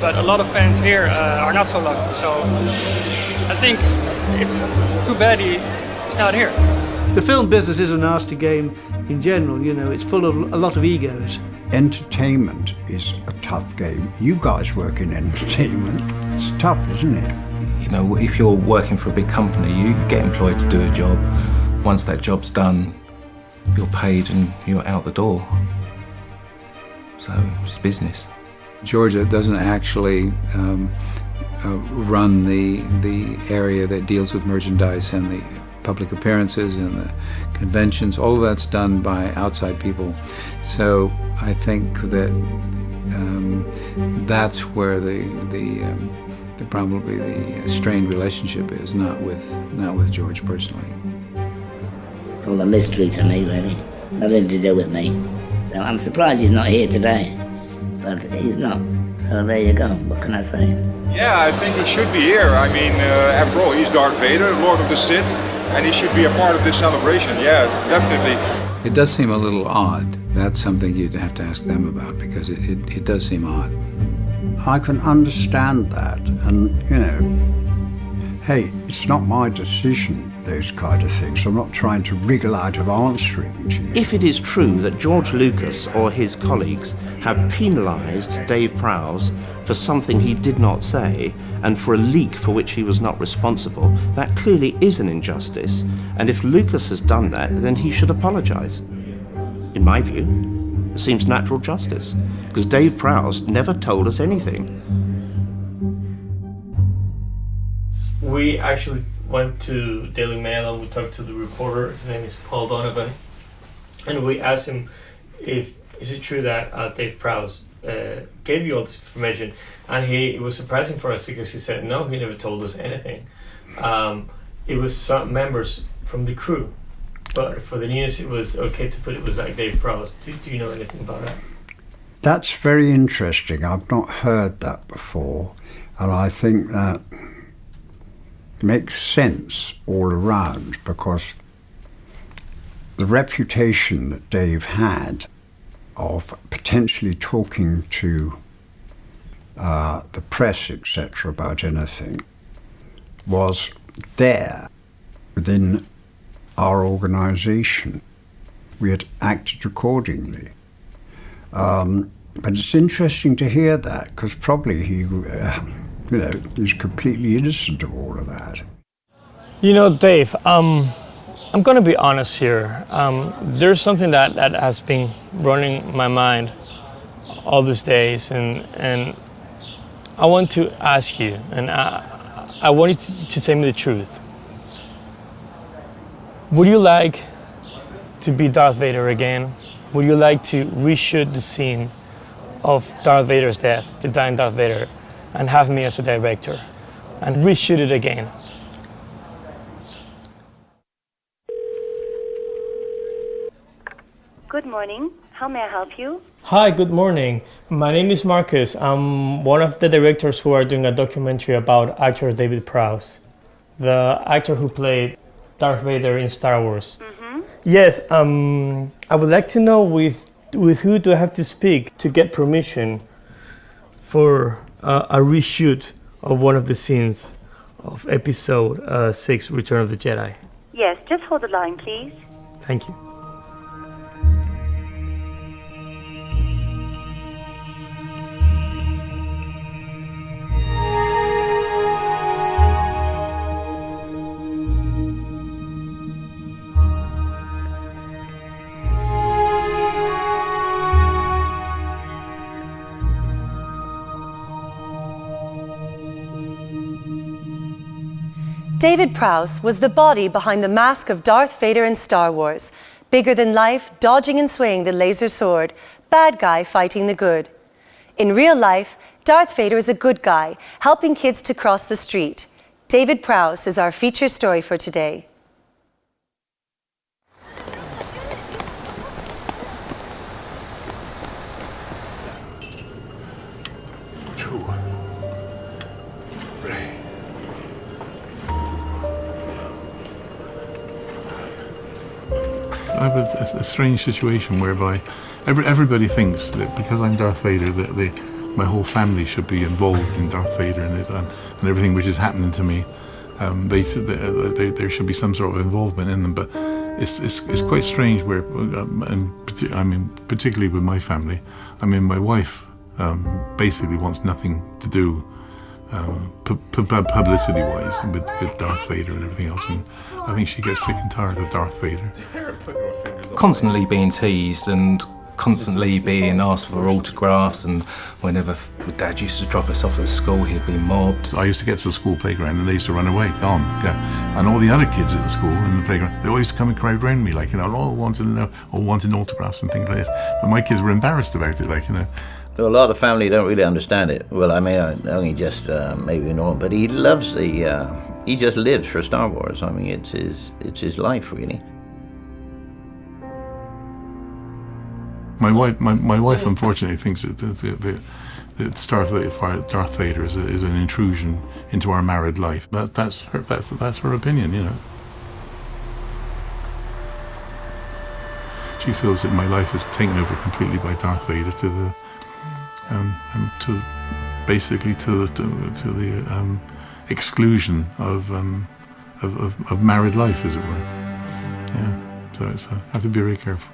But a lot of fans here are not so lucky, so I think it's too bad he's not here. The film business is a nasty game in general, you know, it's full of a lot of egos. Entertainment is a tough game. You guys work in entertainment. It's tough, isn't it? You know, if you're working for a big company, you get employed to do a job. Once that job's done, you're paid and you're out the door. So it's business. Georgia doesn't actually run the area that deals with merchandise and the public appearances and the conventions. All of that's done by outside people. So I think that that's where probably the strained relationship is, not with George personally. It's all a mystery to me, really. Nothing to do with me. So I'm surprised he's not here today, but he's not. So there you go. What can I say? Yeah, I think he should be here. I mean, after all, he's Darth Vader, Lord of the Sith, and he should be a part of this celebration. Yeah, definitely. It does seem a little odd. That's something you'd have to ask them about, because it does seem odd. I can understand that, and, you know, hey, it's not my decision, those kind of things. I'm not trying to wriggle out of answering to you. If it is true that George Lucas or his colleagues have penalised Dave Prowse for something he did not say and for a leak for which he was not responsible, that clearly is an injustice. And if Lucas has done that, then he should apologise. In my view, it seems natural justice, because Dave Prowse never told us anything. We actually went to Daily Mail and we talked to the reporter. His name is Paul Donovan, and we asked him is it true that Dave Prowse gave you all this information, and it was surprising for us because he said no, he never told us anything. It was some members from the crew, but for the news it was okay to put it was like Dave Prowse. Do you know anything about that? That's very interesting. I've not heard that before, and I think that makes sense all around, because the reputation that Dave had of potentially talking to the press, etc., about anything was there within our organisation. We had acted accordingly. But it's interesting to hear that, because probably he he's completely innocent of all of that. You know, Dave, I'm going to be honest here. There's something that has been running my mind all these days, and I want to ask you, and I want you to tell me the truth. Would you like to be Darth Vader again? Would you like to reshoot the scene of Darth Vader's death, the dying Darth Vader, and have me as a director and reshoot it again? Good morning. How may I help you? Hi, good morning. My name is Marcus. I'm one of the directors who are doing a documentary about actor David Prowse, the actor who played Darth Vader in Star Wars. Yes, I would like to know with who do I have to speak to get permission for a reshoot of one of the scenes of Episode 6, Return of the Jedi. Yes, just hold the line, please. Thank you. David Prowse was the body behind the mask of Darth Vader in Star Wars. Bigger than life, dodging and swaying the laser sword, bad guy fighting the good. In real life, Darth Vader is a good guy, helping kids to cross the street. David Prowse is our feature story for today. I have a strange situation whereby everybody thinks that because I'm Darth Vader, that my whole family should be involved in Darth Vader and everything which is happening to me. There should be some sort of involvement in them, but it's quite strange where, particularly with my family. I mean, my wife basically wants nothing to do publicity-wise with Darth Vader and everything else, and I think she gets sick and tired of Darth Vader. Constantly being teased and constantly being asked for autographs, and whenever Dad used to drop us off at school, he'd be mobbed. I used to get to the school playground and they used to run away, gone. Yeah. And all the other kids at the school in the playground, they always come and crowd around me, like, all wanting to know, or wanting autographs and things like this. But my kids were embarrassed about it, A lot of family don't really understand it. Well, I mean, only just maybe Norm, but he loves he just lives for Star Wars. I mean, it's his life, really. My wife unfortunately thinks that Darth Vader is an intrusion into our married life. That's her opinion, you know. She feels that my life is taken over completely by Darth Vader to the exclusion of married life, as it were. Yeah, so I have to be very careful.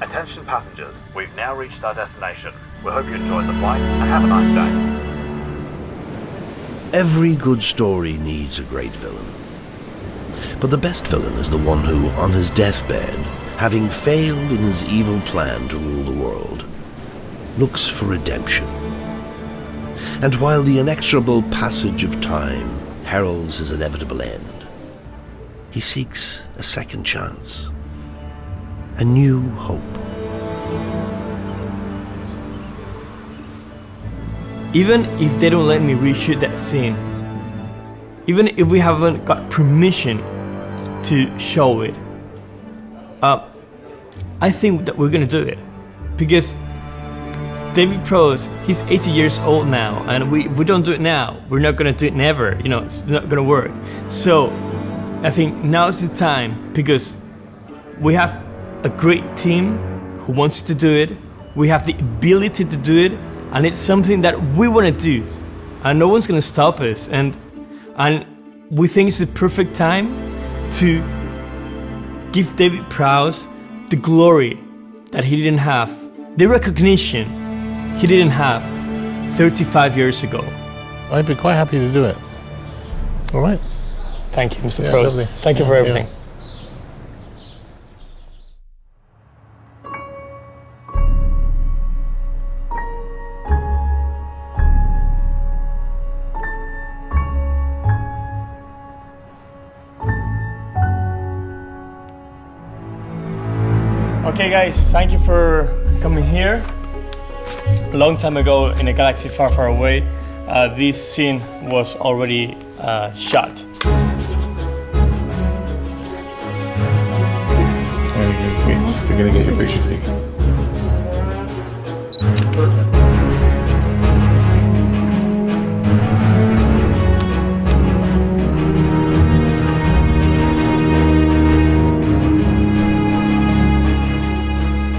Attention passengers, we've now reached our destination. We hope you enjoyed the flight and have a nice day. Every good story needs a great villain. But the best villain is the one who, on his deathbed, having failed in his evil plan to rule the world, looks for redemption. And while the inexorable passage of time heralds his inevitable end, he seeks a second chance, a new hope. Even if they don't let me reshoot that scene, even if we haven't got permission to show it, I think that we're gonna do it. Because David Prowse, he's 80 years old now, and if we don't do it now, we're not gonna do it never, you know, it's not gonna work. So I think now's the time, because we have a great team who wants to do it, we have the ability to do it, and it's something that we want to do, and no one's going to stop us. And we think it's the perfect time to give David Prowse the glory that he didn't have, the recognition he didn't have 35 years ago. I'd be quite happy to do it. All right. Thank you, Mr. Prowse. Lovely. Thank you for everything. Okay guys, thank you for coming here. A long time ago in a galaxy far, far away, this scene was already shot. You're going to get your picture taken.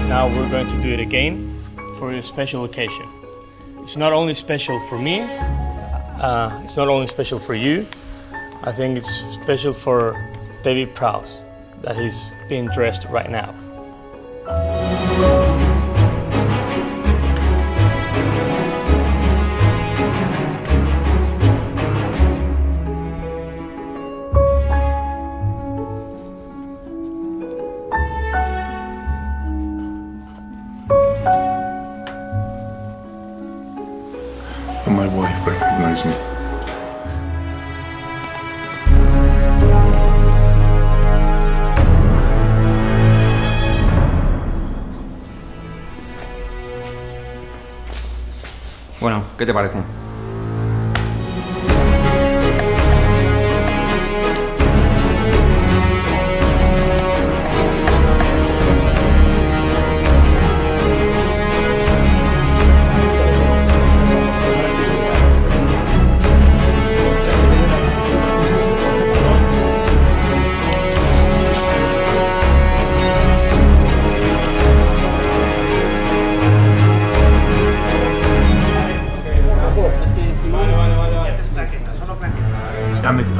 Now we're going to do it again for a special occasion. It's not only special for me, it's not only special for you, I think it's special for David Prowse that he's being dressed right now. And my wife recognized me. Bueno, ¿qué te parece?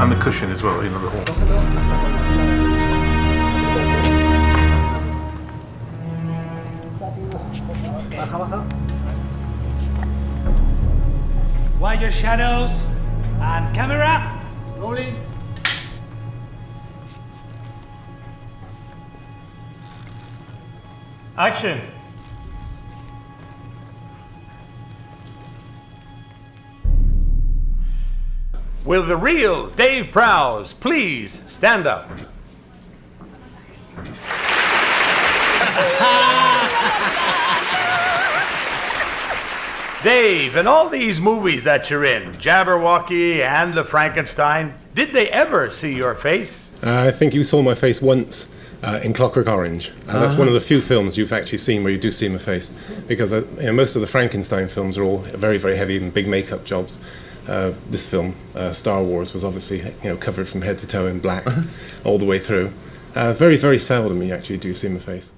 And the cushion as well, you know, the whole. Wide your shadows and camera rolling. Action! Will the real Dave Prowse please stand up? Dave, in all these movies that you're in, Jabberwocky and The Frankenstein, did they ever see your face? I think you saw my face once in Clockwork Orange. That's one of the few films you've actually seen where you do see my face, because most of the Frankenstein films are all very, very heavy and big makeup jobs. This film, Star Wars, was obviously covered from head to toe in black all the way through. Very, very seldom you actually do see my face.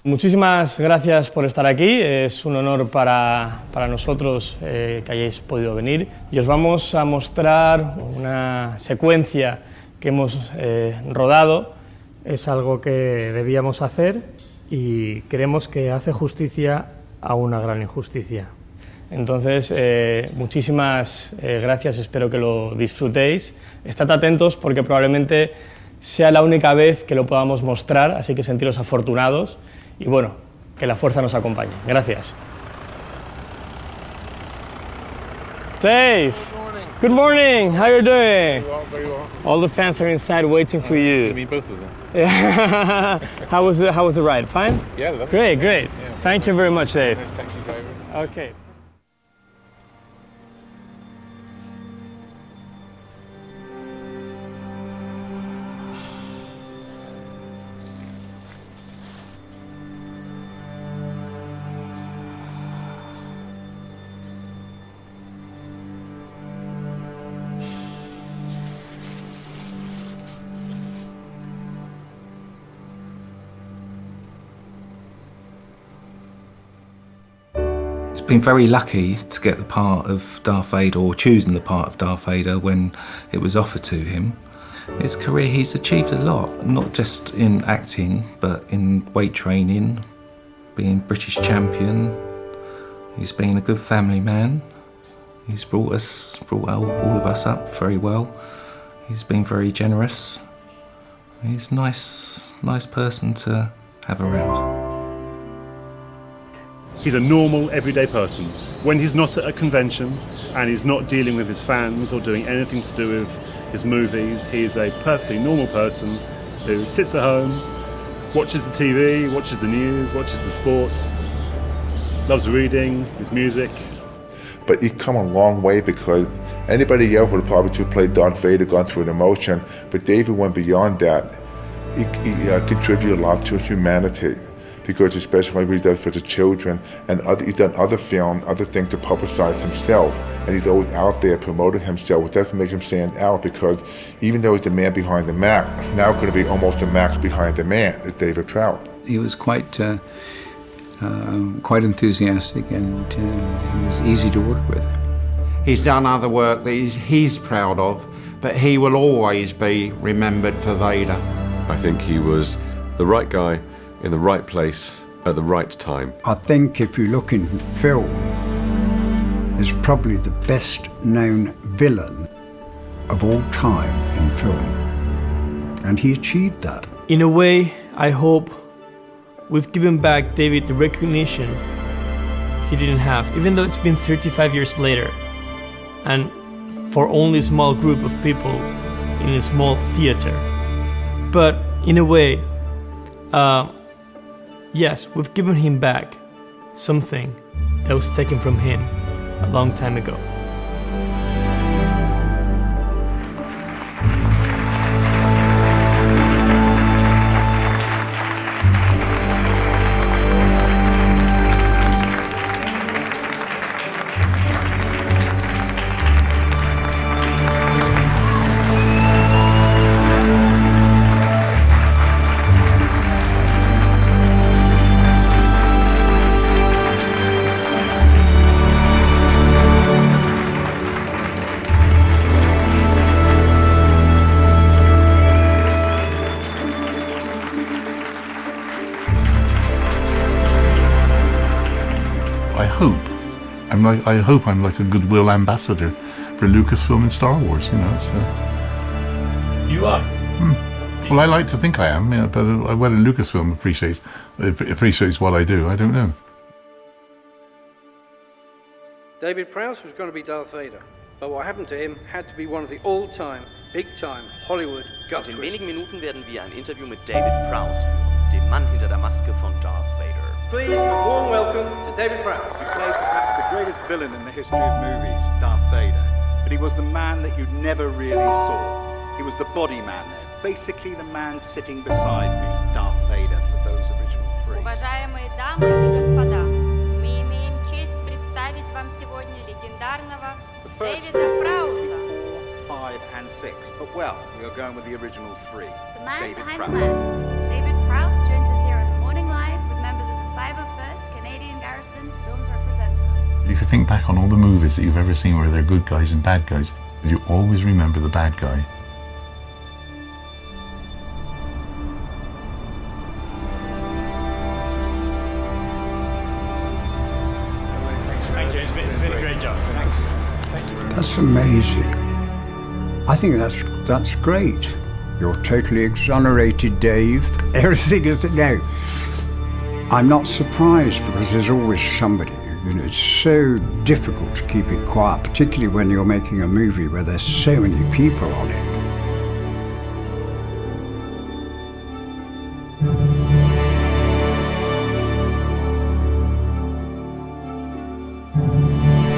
Muchísimas gracias por estar aquí, es un honor para nosotros que hayáis podido venir y os vamos a mostrar una secuencia que hemos rodado. Es algo que debíamos hacer y creemos que hace justicia a una gran injusticia. Entonces, muchísimas gracias, espero que lo disfrutéis. Estad atentos porque probablemente sea la única vez que lo podamos mostrar, así que sentiros afortunados. Y bueno, que la fuerza nos acompañe. Gracias. Dave, good morning. How are you doing? Very well. All the fans are inside waiting for you. You mean both of them? Yeah. How was the ride? Fine? Yeah, lovely. Great, great. Yeah. Thank you very much, Dave. Nice taxi driver. Okay. Been very lucky to get the part of Darth Vader, or choosing the part of Darth Vader when it was offered to him. His career, he's achieved a lot, not just in acting, but in weight training, being British champion. He's been a good family man. He's brought all of us up very well. He's been very generous. He's a nice person to have around. He's a normal, everyday person. When he's not at a convention and he's not dealing with his fans or doing anything to do with his movies, he's a perfectly normal person who sits at home, watches the TV, watches the news, watches the sports, loves reading, his music. But he's come a long way, because anybody else would have probably played Darth Vader, gone through an emotion, but David went beyond that. He contributed a lot to humanity. Because especially what he does for the children, and he's done other films, other things to publicize himself, and he's always out there promoting himself. That's what makes him stand out, because even though he's the man behind the Mac, now going to be almost the Mac's behind the man, is David Prowse. He was quite enthusiastic, and he was easy to work with. He's done other work that he's proud of, but he will always be remembered for Vader. I think he was the right guy in the right place at the right time. I think if you look in film, he's probably the best known villain of all time in film. And he achieved that. In a way, I hope we've given back David the recognition he didn't have, even though it's been 35 years later, and for only a small group of people in a small theater. But in a way, yes, we've given him back something that was taken from him a long time ago. I hope I'm like a goodwill ambassador for Lucasfilm and Star Wars. You know, so. You are. Well, I like to think I am, yeah, but whether Lucasfilm appreciates what I do, I don't know. David Prowse was going to be Darth Vader, but what happened to him had to be one of the all-time, big-time Hollywood gut In wenigen Minuten werden wir ein Interview mit David Prowse führen, dem Mann hinter der Maske von Darth Vader. Please, a warm welcome to David Prowse. He played perhaps the greatest villain in the history of movies, Darth Vader. But he was the man that you never really saw. He was the body man there, basically the man sitting beside me, Darth Vader, for those original three. Уважаемые дамы и господа, мы имеем честь представить вам сегодня легендарного Дэвида Прауза. 4, 5, and 6. But well, we are going with the original three. The man David behind Prowse. the mask. David Prowse joins us here on the Morning Live with members If you think back on all the movies that you've ever seen where there are good guys and bad guys, you always remember the bad guy. Thank you. It's been a great job. Thanks. Thank you very much. That's amazing. I think that's great. You're totally exonerated, Dave. Everything is no. I'm not surprised because there's always somebody. You know, it's so difficult to keep it quiet, particularly when you're making a movie where there's so many people on it.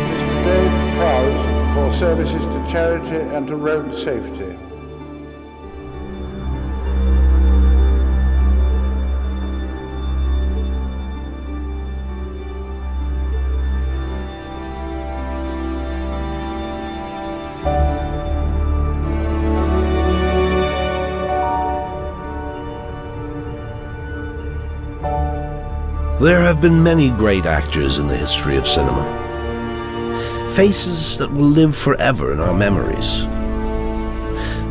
Mr. Dave Prowse for services to charity and to road safety. There have been many great actors in the history of cinema. Faces that will live forever in our memories.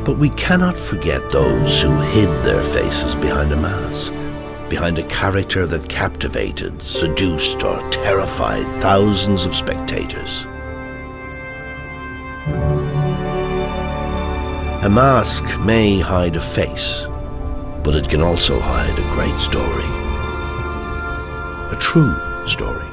But we cannot forget those who hid their faces behind a mask, behind a character that captivated, seduced, or terrified thousands of spectators. A mask may hide a face, but it can also hide a great story. A true story.